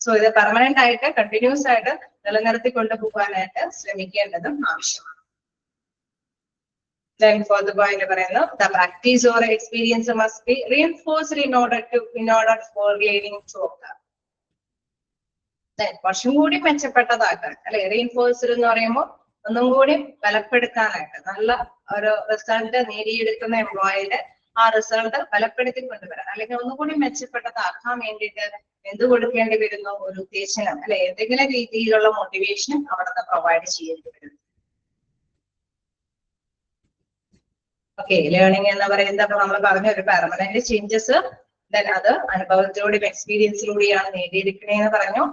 സോ ഇത് പെർമനന്റ് ആയിട്ട് കണ്ടിന്യൂസ് ആയിട്ട് നിലനിർത്തി കൊണ്ടുപോകാനായിട്ട് ശ്രമിക്കേണ്ടതും ആവശ്യമാണ്. Then for the point പറയുന്നു, the practice or experience must be reinforced in order for learning to occur. Then കുറച്ചും കൂടി മെച്ചപ്പെട്ടതാക്കാൻ അല്ലെ, റീഇൻഫോഴ്സ്ഡ് എന്ന് പറയുമ്പോൾ ഒന്നും കൂടി ബലപ്പെടുത്താനായിട്ട് നല്ല ഒരു റിസൾട്ട് നേടിയെടുക്കുന്ന എംപ്ലോയിയുടെ ആ റിസൾട്ട് ബലപ്പെടുത്തി കൊണ്ടുവരാൻ അല്ലെങ്കിൽ ഒന്നുകൂടി മെച്ചപ്പെട്ടതാക്കാൻ വേണ്ടിയിട്ട് എന്ത് കൊടുക്കേണ്ടി വരുന്നു? ഒരു ഉത്തേജനം അല്ലെ, എന്തെങ്കിലും രീതിയിലുള്ള മോട്ടിവേഷനും അവിടുന്ന് പ്രൊവൈഡ് ചെയ്യേണ്ടി വരുന്നു. ഓക്കെ, ലേണിംഗ് എന്ന് പറയുന്നത് നമ്മൾ പറഞ്ഞ ഒരു പെർമനന്റ് ചേഞ്ചസ് അത് അനുഭവത്തിലൂടെയും എക്സ്പീരിയൻസിലൂടെയാണ് നേടിയെടുക്കണേന്ന് പറഞ്ഞു.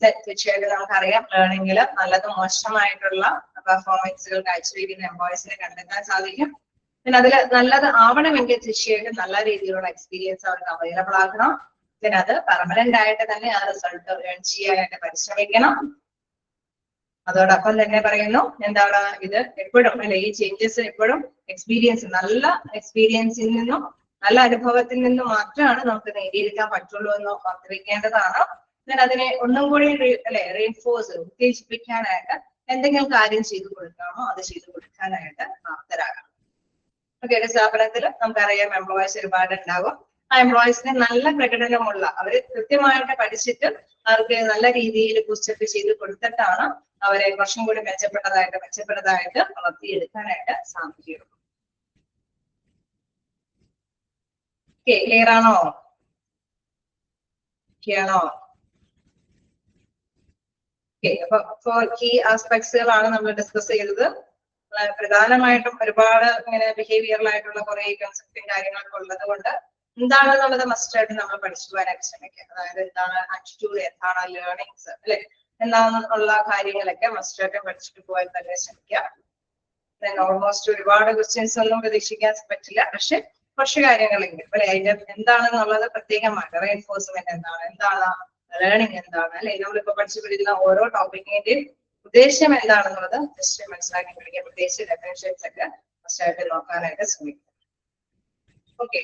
തീർച്ചയായിട്ടും നമുക്കറിയാം, ലേണിംഗിൽ നല്ലതും മോശമായിട്ടുള്ള പെർഫോമൻസുകൾ കാഴ്ചവെക്കുന്ന എംപ്ലോയീസിനെ കണ്ടെത്താൻ സാധിക്കും. പിന്നെ അതിൽ നല്ലത് ആവണമെങ്കിൽ തീർച്ചയായിട്ടും നല്ല രീതിയിലുള്ള എക്സ്പീരിയൻസ് അവർക്ക് അവൈലബിൾ ആക്കണം. പിന്നെ അത് പെർമനന്റ് ആയിട്ട് തന്നെ ആ റിസൾട്ട് ഏൺ ചെയ്യാനായിട്ട് പരിശ്രമിക്കണം. അതോടൊപ്പം തന്നെ പറയുന്നു എന്താണ്, ഇത് എപ്പോഴും അല്ലെ, ഈ ചേഞ്ചസ് എപ്പോഴും എക്സ്പീരിയൻസ്, നല്ല എക്സ്പീരിയൻസിൽ നിന്നും നല്ല അനുഭവത്തിൽ നിന്നും മാത്രമാണ് നമുക്ക് നേടിയെടുക്കാൻ പറ്റുള്ളൂ എന്ന് ഓർത്തിരിക്കേണ്ടതാണ്. അതിനെ ഒന്നും കൂടി അല്ലെ റീഇൻഫോഴ്സ്, ഉത്തേജിപ്പിക്കാനായിട്ട് എന്തെങ്കിലും കാര്യം ചെയ്തു കൊടുക്കാമോ അത് ചെയ്തു കൊടുക്കാനായിട്ട് പ്രാപ്തരാകണം. ഓക്കെ, ഒരു സ്ഥാപനത്തിൽ നമുക്കറിയാം എംപ്ലോയീസ് ഒരുപാട് ഉണ്ടാകും. ആ എംപ്ലോയീസിനെ നല്ല പ്രകടനമുള്ള, അവര് കൃത്യമായിട്ട് പഠിച്ചിട്ട് അവർക്ക് നല്ല രീതിയിൽ പുസ്റ്റപ്പ് ചെയ്ത് കൊടുത്തിട്ടാണ് അവരെ കുറച്ചും കൂടി മെച്ചപ്പെട്ടതായിട്ട് വളർത്തിയെടുക്കാനായിട്ട് സാധിക്കും. ഓക്കെ, ക്ലിയർ ആണോ? അപ്പൊ 4 key ആസ്പെക്ട്സുകളാണ് നമ്മൾ ഡിസ്കസ് ചെയ്തത്. പ്രധാനമായിട്ടും ഒരുപാട് ഇങ്ങനെ ബിഹേവിയറലായിട്ടുള്ള കുറെ കൺസെപ്റ്റും കാര്യങ്ങളൊക്കെ ഉള്ളത് കൊണ്ട് എന്താണെന്നുള്ളത് മസ്റ്റ് ആയിട്ട് നമ്മൾ പഠിച്ചു പോകാനായിട്ട് ശ്രമിക്കുക. അതായത് എന്താണ് ആറ്റിറ്റ്യൂഡ്, എന്താണ് ലേണിങ്സ്, അല്ലെ, എന്താണെന്നുള്ള കാര്യങ്ങളൊക്കെ മസ്റ്റ് ആയിട്ട് പഠിച്ചിട്ട് പോകാൻ തന്നെ ശ്രമിക്കുക. ഓൾമോസ്റ്റ് ഒരുപാട് ക്വസ്റ്റ്യൻസ് ഒന്നും പ്രതീക്ഷിക്കാൻ പറ്റില്ല, പക്ഷെ കുറച്ച് കാര്യങ്ങളെങ്കിലും അല്ലെ അതിന്റെ എന്താണെന്നുള്ളത് പ്രത്യേകമായിട്ട് റീഎൻഫോഴ്സ്മെന്റ് എന്താണ് ലേണിംഗ് എന്താണ്, അല്ലെ, നമ്മളിപ്പോ പഠിച്ചു പിടിക്കുന്ന ഓരോ ടോപ്പിക്കിന്റെയും ഉദ്ദേശം എന്താണെന്നുള്ളത് ജസ്റ്റ് മനസ്സിലാക്കി പിടിക്കാൻ, പ്രത്യേകിച്ച് ഡെഫിനിഷൻസ് ഒക്കെ ഫസ്റ്റ് ആയിട്ട് നോക്കാനായിട്ട് ശ്രമിക്കും. ഓക്കെ,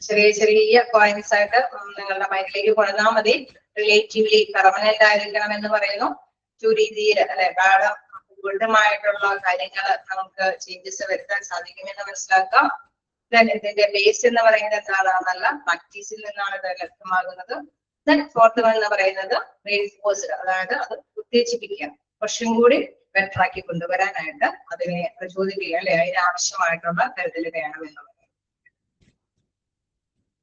ചെറിയ ചെറിയ പോയിന്റ്സ് ആയിട്ട് നിങ്ങളുടെ മൈൻഡിലേക്ക് കൊണ്ടുവന്നാൽ മതി. റിലേറ്റീവ്ലി പെർമനന്റ് ആയിരിക്കണം എന്ന് പറയുന്നു. ടു രീതിയിൽ അല്ലെ ഗുഡമായിട്ടുള്ള കാര്യങ്ങൾ നമുക്ക് ചേഞ്ചസ് വരുത്താൻ സാധിക്കുമെന്ന് മനസ്സിലാക്കാം. ഇതിന്റെ ബേസ് എന്ന് പറയുന്നത് എന്താണ്, നല്ല പ്രാക്ടീസിൽ നിന്നാണ് ഇത് ലഭ്യമാകുന്നത്. ഫോർത്ത് വൺ എന്ന് പറയുന്നത് റീൻഫോഴ്സ്ഡ്, അതായത് അത് ഉത്തേജിപ്പിക്കുക, കുറച്ചും കൂടി ബെറ്റർ ആക്കി കൊണ്ടുവരാനായിട്ട് അതിനെ പ്രചോദിപ്പിക്കുക, അല്ലെ, അതിന് ആവശ്യമായിട്ടുള്ള കരുതൽ വേണമെന്നുള്ളത്.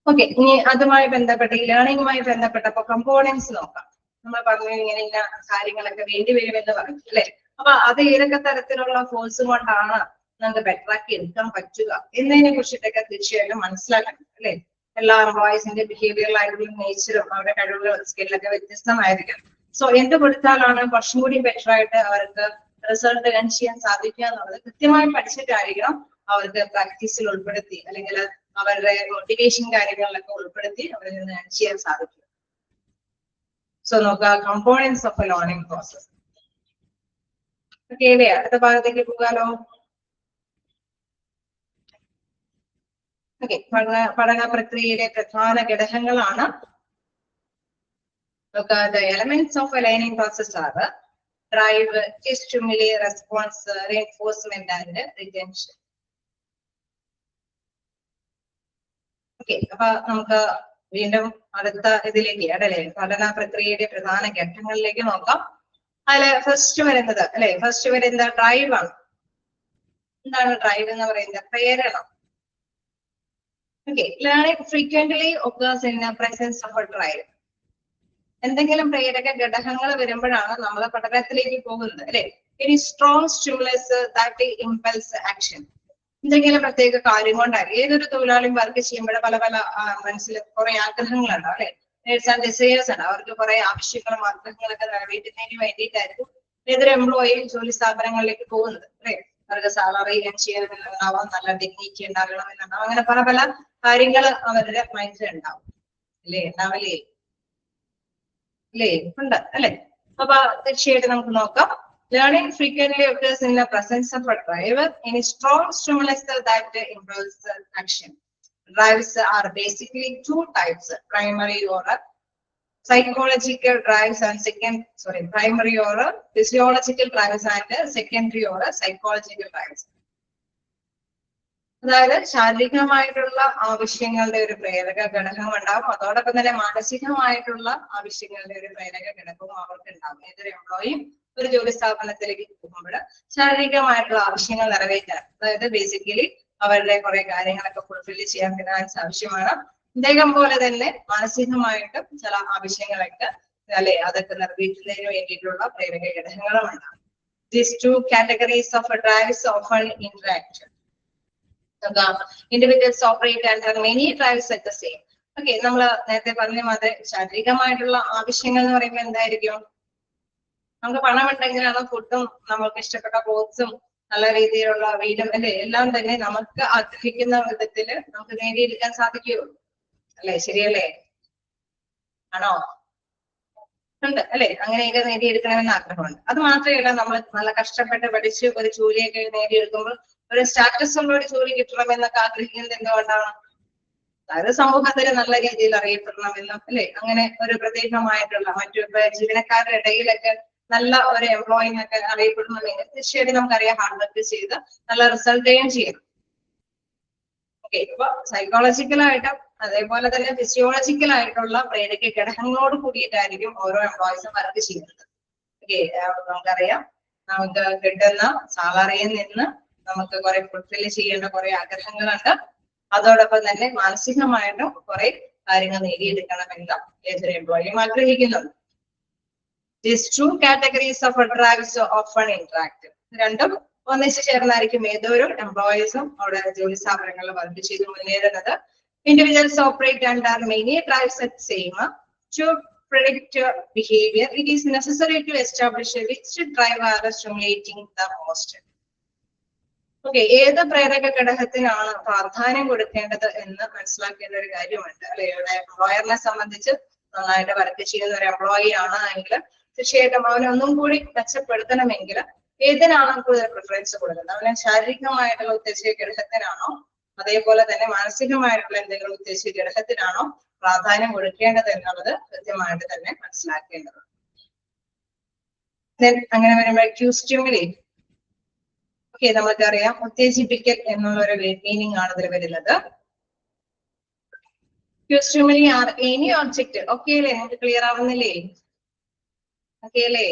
ഓക്കെ, ഇനി അതുമായി ബന്ധപ്പെട്ട് ഈ ലേണിംഗുമായി ബന്ധപ്പെട്ടപ്പോ കമ്പോണൻസ് നോക്കാം. നമ്മൾ പറഞ്ഞു ഇങ്ങനെ ഇന്ന കാര്യങ്ങളൊക്കെ വേണ്ടി വരുമെന്ന് പറഞ്ഞു, അല്ലെ. അപ്പൊ അത് ഏതൊക്കെ തരത്തിലുള്ള ഫോഴ്സ് കൊണ്ടാണ് നമുക്ക് ബെറ്റർ ആക്കി എടുക്കാൻ പറ്റുക എന്നതിനെ കുറിച്ചിട്ടൊക്കെ തീർച്ചയായിട്ടും മനസ്സിലാക്കണം, അല്ലെ. എല്ലാ എംപ്ലോയീസിന്റെ ബിഹേവിയറലായിട്ടുള്ള നേച്ചറും അവരുടെ കഴിവുകളും സ്കില്ലൊക്കെ വ്യത്യസ്തമായിരിക്കും. സോ എന്ത് കൊടുത്താലാണ് കുറച്ചും കൂടി ബെറ്റർ ആയിട്ട് അവർക്ക് റിസൾട്ട് ഏൺ ചെയ്യാൻ സാധിക്കുക എന്നുള്ളത് കൃത്യമായി പഠിച്ചിട്ടായിരിക്കണം അവർക്ക് പ്രാക്ടീസിൽ ഉൾപ്പെടുത്തി അല്ലെങ്കിൽ അവരുടെ മോട്ടിവേഷൻ കാര്യങ്ങളിലൊക്കെ ഉൾപ്പെടുത്തി അവരിൽ നിന്ന് ഏൺ ചെയ്യാൻ സാധിക്കും. സോ നോക്കുക, components of A learning process. Okay അല്ലേ, അടുത്ത ഭാഗത്തേക്ക് പോകാലോ. ഓക്കെ, പഠന പ്രക്രിയയിലെ പ്രധാന ഘടകങ്ങളാണ്. The elements of a learning process are drive, stimuli, response, reinforcement and retention. Okay, അപ്പൊ നമുക്ക് വീണ്ടും അടുത്ത ഇതിലേക്ക് അല്ലെ പഠന പ്രക്രിയയുടെ പ്രധാന ഘട്ടങ്ങളിലേക്ക് നോക്കാം. അതില് ഫസ്റ്റ് വരുന്നത് അല്ലെ, ഫസ്റ്റ് വരുന്നത് ഡ്രൈവ് ആണ്. എന്താണ് ഡ്രൈവ് എന്ന് പറയുന്നത്? പ്രേരണ. Okay, learning frequently occurs in the presence of a drive. എന്തെങ്കിലും പ്രേരക ഘടകങ്ങൾ വരുമ്പോഴാണ് നമ്മൾ പഠനത്തിലേക്ക് പോകുന്നത്, അല്ലെ. ഇനി strong stimulus that impulse action. എന്തെങ്കിലും പ്രത്യേക കാര്യം കൊണ്ടാണ് ഏതൊരു തൊഴിലാളിയും വർക്ക് ചെയ്യുമ്പോൾ പല പല മനസ്സിൽ കുറെ ആഗ്രഹങ്ങളുണ്ടാവും, അല്ലെ. നേഴ്സ് ആൻഡ് ഡിസയേഴ്സ് ഉണ്ട്, അവർക്ക് കുറെ ആവശ്യങ്ങളും ആഗ്രഹങ്ങളൊക്കെ നിറവേറ്റുന്നതിന് വേണ്ടിയിട്ടായിരിക്കും ഏതൊരു എംപ്ലോയിയും ജോലി സ്ഥാപനങ്ങളിലേക്ക് പോകുന്നത്, അല്ലെ. അവർക്ക് സാലറി ഏൺ ചെയ്യണമെന്നുണ്ടാവാം, നല്ല ഡിഗ്നിറ്റി ഉണ്ടാകണമെന്നുണ്ടാവും, അങ്ങനെ പല പല കാര്യങ്ങൾ അവരുടെ മൈൻഡിൽ ഉണ്ടാവും, അല്ലേ. ഉണ്ടാവില്ലേ? അല്ലേ? ഉണ്ട്, അല്ലെ. അപ്പൊ തീർച്ചയായിട്ടും നമുക്ക് നോക്കാം. Learning frequently occurs in the presence of a driver in a strong stimulus that impulse action. Drives are basically two types: primary or psychological drives and primary or physiological drives and secondary or psychological drives. അതായത് ശാരീരികമായിട്ടുള്ള ആവശ്യങ്ങളുടെ ഒരു പ്രേരക ഘടകം ഉണ്ടാവും, അതോടൊപ്പം തന്നെ മാനസികമായിട്ടുള്ള ആവശ്യങ്ങളുടെ ഒരു പ്രേരക ഘടകവും അവർക്ക് ഉണ്ടാവും. ഏതൊരു എംപ്ലോയിയും ഒരു ജോലി സ്ഥാപനത്തിലേക്ക് പോകുമ്പോൾ ശാരീരികമായിട്ടുള്ള ആവശ്യങ്ങൾ നിറവേറ്റാൻ, അതായത് ബേസിക്കലി അവരുടെ കുറെ കാര്യങ്ങളൊക്കെ ഫുൾഫിൽ ചെയ്യാൻ ഫിനാൻസ് ആവശ്യമാണ്. ഇദ്ദേഹം പോലെ തന്നെ മാനസികമായിട്ടും ചില ആവശ്യങ്ങളൊക്കെ അല്ലെ അതൊക്കെ നിറവേറ്റുന്നതിന് വേണ്ടിയിട്ടുള്ള പ്രേരക ഘടകങ്ങളും ഉണ്ടാവും. These two categories of drives often interact. Individuals operate under many drives at the same. Okay, നമ്മൾ നേരത്തെ പറഞ്ഞ മാതിരി ശാരീരികമായിട്ടുള്ള ആവശ്യങ്ങൾ എന്ന് പറയുമ്പോൾ എന്തായിരിക്കും? നമുക്ക് പണം ഉണ്ടെങ്കിലാണ് ഫുഡും നമുക്ക് ഇഷ്ടപ്പെട്ട ക്ലോത്ത്സും നല്ല രീതിയിലുള്ള വീടും അല്ലെ എല്ലാം തന്നെ നമുക്ക് ആഗ്രഹിക്കുന്ന വിധത്തില് നമുക്ക് നേടിയെടുക്കാൻ സാധിക്കുകയുള്ളൂ, അല്ലെ. ശരിയല്ലേ? ആണോ? ഉണ്ട്, അല്ലെ. അങ്ങനെയൊക്കെ നേടിയെടുക്കണമെന്ന് ആഗ്രഹമുണ്ട്. അത് മാത്രമല്ല, നമ്മൾ നല്ല കഷ്ടപ്പെട്ട് പഠിച്ച് ഒരു ജോലിയൊക്കെ നേടിയെടുക്കുമ്പോൾ ഒരു സ്റ്റാറ്റസ് ഉള്ള ഒരു ജോലി കിട്ടണമെന്നൊക്കെ ആഗ്രഹിക്കുന്നത് എന്തുകൊണ്ടാണ്? അതായത് സമൂഹത്തിന് നല്ല രീതിയിൽ അറിയപ്പെടണമെന്നും, അല്ലെ. അങ്ങനെ ഒരു പ്രത്യേകമായിട്ടുള്ള മറ്റു ജീവനക്കാരുടെ ഇടയിലൊക്കെ നല്ല ഒരു എംപ്ലോയിനൊക്കെ അറിയപ്പെടുന്നുണ്ടെങ്കിൽ തീർച്ചയായിട്ടും നമുക്കറിയാം ഹാർഡ് വർക്ക് ചെയ്ത് നല്ല റിസൾട്ടും ചെയ്യണം. ഓക്കെ, ഇപ്പൊ സൈക്കോളജിക്കലായിട്ടും അതേപോലെ തന്നെ ഫിസിയോളജിക്കൽ ആയിട്ടുള്ള പ്രേരക ഘടകങ്ങളോട് കൂടിയിട്ടായിരിക്കും ഓരോ എംപ്ലോയീസും വർക്ക് ചെയ്യുന്നത്. ഓക്കെ, നമുക്കറിയാം നമുക്ക് കിട്ടുന്ന സാലറിയിൽ നിന്ന് നമുക്ക് കുറെ ഫുൾഫിൽ ചെയ്യേണ്ട കുറെ ആഗ്രഹങ്ങളുണ്ട്, അതോടൊപ്പം തന്നെ മാനസികമായിട്ടും കുറെ കാര്യങ്ങൾ നേടിയെടുക്കണമെന്ന് ഏതൊരു എംപ്ലോയിയും ആഗ്രഹിക്കുന്നുണ്ട്. These two categories of drives often interact. രണ്ടും ഒന്നിച്ചു ചേർന്നായിരിക്കും ഏതൊരു എംപ്ലോയീസും അവിടെ ജോലി സ്ഥാപനങ്ങളിൽ വർക്ക് ചെയ്ത് മുന്നേറുന്നത്. Individuals operate under many drives at same. To predict behavior, it is necessary to establish which drive are stimulating the most. Okay, ഏത് പ്രേരക ഘടകത്തിനാണ് പ്രാധാന്യം കൊടുക്കേണ്ടത് എന്ന് മനസ്സിലാക്കേണ്ട ഒരു കാര്യമുണ്ട് അല്ലെ. എംപ്ലോയറിനെ സംബന്ധിച്ച് നന്നായിട്ട് വർക്ക് ചെയ്യുന്ന ഒരു എംപ്ലോയി ആണ് എങ്കിൽ തീർച്ചയായിട്ടും അവനെ ഒന്നും കൂടി മെച്ചപ്പെടുത്തണമെങ്കിൽ ഏതിനാണ് കൂടുതൽ പ്രിഫറൻസ് കൊടുക്കുന്നത്? അവനെ ശാരീരികമായിട്ടുള്ള ഉദ്ദേശിച്ച ഘടകത്തിനാണോ അതേപോലെ തന്നെ മാനസികമായിട്ടുള്ള എന്തെങ്കിലും ഉദ്ദേശിച്ച ഘടകത്തിനാണോ പ്രാധാന്യം കൊടുക്കേണ്ടത് എന്നുള്ളത് കൃത്യമായിട്ട് തന്നെ മനസ്സിലാക്കേണ്ടത്. അങ്ങനെ വരുമ്പോൾ ക്യൂസ്റ്റിമുലി, ഓക്കെ, നമുക്കറിയാം ഉത്തേജിപ്പിക്കൽ എന്നുള്ള ഒരു മീനിങ് ആണ് ഇതിൽ വരുന്നത്. ക്യൂസ്റ്റിമുലി ആർ എനി ഒബ്ജക്റ്റ്. ഓക്കെ അല്ലേ? നമുക്ക് ക്ലിയർ ആവുന്നില്ലേ? ഓക്കെ അല്ലേ?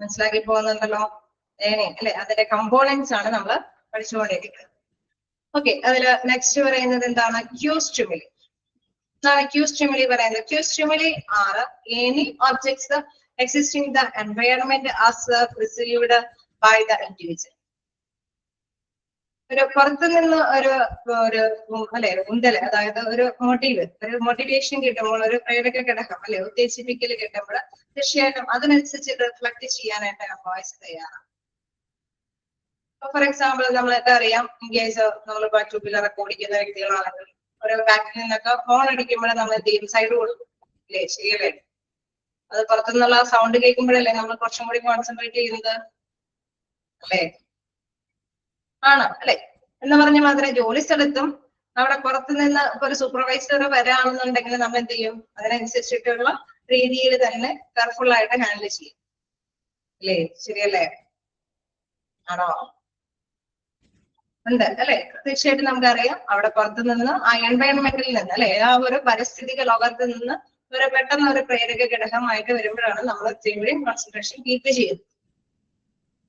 മനസ്സിലാക്കി പോകുന്നുണ്ടല്ലോ അല്ലെ? അതിന്റെ കമ്പോണൻസ് ആണ് നമ്മൾ പഠിച്ചുകൊണ്ടിരിക്കുന്നത്. ഓക്കെ, അതിൽ നെക്സ്റ്റ് പറയുന്നത് എന്താണ്? ക്യൂസ്റ്റിമുലി. ക്യൂസ്റ്റിമുലി പറയുന്നത് cue stimuli are any objects existing the environment as perceived by the individual. ഒരു പുറത്തു നിന്ന് ഒരു അല്ലെ ഉന്തല്, അതായത് ഒരു മോട്ടിവേഷൻ കിട്ടുമ്പോൾ, ഒരു പ്രേരക ഘടകം അല്ലെ ഉത്തേജിപ്പിക്കൽ കിട്ടുമ്പോൾ തീർച്ചയായിട്ടും അതിനനുസരിച്ച് റിഫ്ലക്ട് ചെയ്യാനായിട്ട് എംപ്ലോയീസ് തയ്യാറാണ്. ഫോർ എക്സാമ്പിൾ നമ്മളൊക്കെ അറിയാം, ഇൻ കേസ് നമ്മളിപ്പോ ടൂ വീലറൊക്കെ ഓടിക്കുന്ന വ്യക്തികളാണെങ്കിൽ ഒരു ബാക്കിൽ നിന്നൊക്കെ ഹോൺ അടിക്കുമ്പോൾ നമ്മൾ എന്ത് ചെയ്യും? സൈഡ് കൊടുക്കും അല്ലേ? ശരിയല്ലേ? അത് പുറത്തുനിന്നുള്ള സൗണ്ട് കേൾക്കുമ്പോഴല്ലേ നമ്മൾ കുറച്ചും കൂടി കോൺസെൻട്രേറ്റ് ചെയ്യുന്നത് അല്ലേ? ആണ് അല്ലെ? എന്ന് പറഞ്ഞ മാത്രമേ ജോലി സ്ഥലത്തും അവിടെ പുറത്തു നിന്ന് ഇപ്പൊ ഒരു സൂപ്പർവൈസർ വരാണെന്നുണ്ടെങ്കിൽ നമ്മൾ എന്ത് ചെയ്യും? അതിനനുസരിച്ചിട്ടുള്ള രീതിയിൽ തന്നെ കെയർഫുൾ ആയിട്ട് ഹാൻഡിൽ ചെയ്യും അല്ലേ? ശരിയല്ലേ? ആണോ? ഉണ്ട് അല്ലെ? തീർച്ചയായിട്ടും നമുക്കറിയാം അവിടെ പുറത്തു നിന്ന് ആ എൻവയൺമെന്റിൽ നിന്ന് അല്ലെ, ആ ഒരു പാരിസ്ഥിതിക ലോകത്ത് നിന്ന് ഒരു പെട്ടെന്ന് ഒരു പ്രേരക ഘടകമായിട്ട് വരുമ്പോഴാണ് നമ്മൾ ഇത്രയും കോൺസെൻട്രേഷൻ കീപ്പ് ചെയ്യുന്നത്.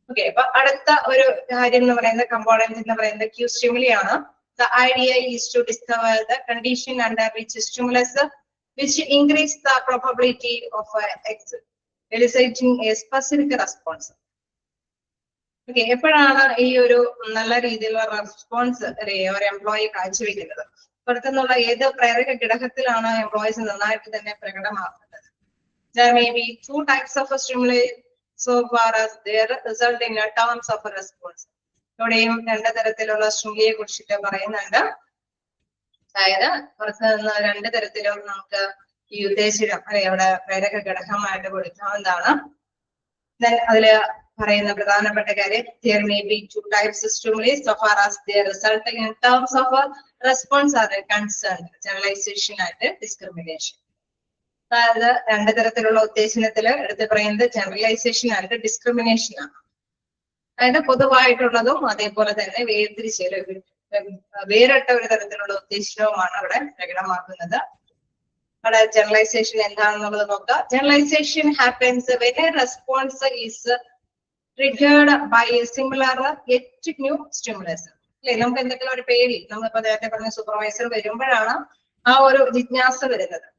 ഓക്കെ, അപ്പൊ അടുത്ത ഒരു കാര്യം എന്ന് പറയുന്നത് കമ്പോണന്റ് എന്ന് പറയുന്നത് ക്യൂസ്റ്റിമുലി ആണ്. The idea is to discover the condition under which stimulus which increase the probability of eliciting a specific response. Okay, എപ്പോഴാണ് ഈ ഒരു നല്ല രീതിയിലുള്ള റെസ്പോൺസ് ഒരു എംപ്ലോയി കാഴ്ചവെക്കുന്നത്? പുറത്തുനിന്നുള്ള ഏത് പ്രേരക ഘടകത്തിലാണ് എംപ്ലോയീസ് നന്നായിട്ട് തന്നെ പ്രകടമാക്കുന്നത്? There may be two types of stimuli so far as their result in terms of a response. ഇവിടെയും രണ്ട് തരത്തിലുള്ള സ്റ്റിമുലിയെ കുറിച്ചിട്ട് പറയുന്നുണ്ട്. അതായത് പുറത്ത് നിന്ന് രണ്ട് തരത്തിലും നമുക്ക് ഈ ഉദ്ദേശിക്കാം അല്ലെ അവിടെ പ്രേരക ഘടകമായിട്ട് കൊടുക്കാവുന്നതാണ്. അതില് പറയുന്ന പ്രധാനപ്പെട്ട കാര്യം there may be two types of stimuli so far as their result in terms of a response are concerned. Generalization and discrimination. അതായത് രണ്ട് തരത്തിലുള്ള ഉത്തേജനത്തില് എടുത്ത് പറയുന്നത് ജനറലൈസേഷൻ ആൻഡ് ഡിസ്ക്രിമിനേഷൻ ആണ്. അതായത് പൊതുവായിട്ടുള്ളതും അതേപോലെ തന്നെ വേറിട്ട ഒരു തരത്തിലുള്ള ഉത്തേജനവുമാണ് അവിടെ പ്രകടമാക്കുന്നത്. അവിടെ ജനറലൈസേഷൻ എന്താണെന്നുള്ളത് നോക്കുക. Generalisation happens when a response is triggered by a similar yet new stimulus. അല്ലെ, നമുക്ക് എന്തെങ്കിലും ഒരു പേടി, നമ്മളിപ്പോ നേരത്തെ പറഞ്ഞ സൂപ്പർവൈസർ വരുമ്പോഴാണ് ആ ഒരു ജിജ്ഞാസ വരുന്നത്.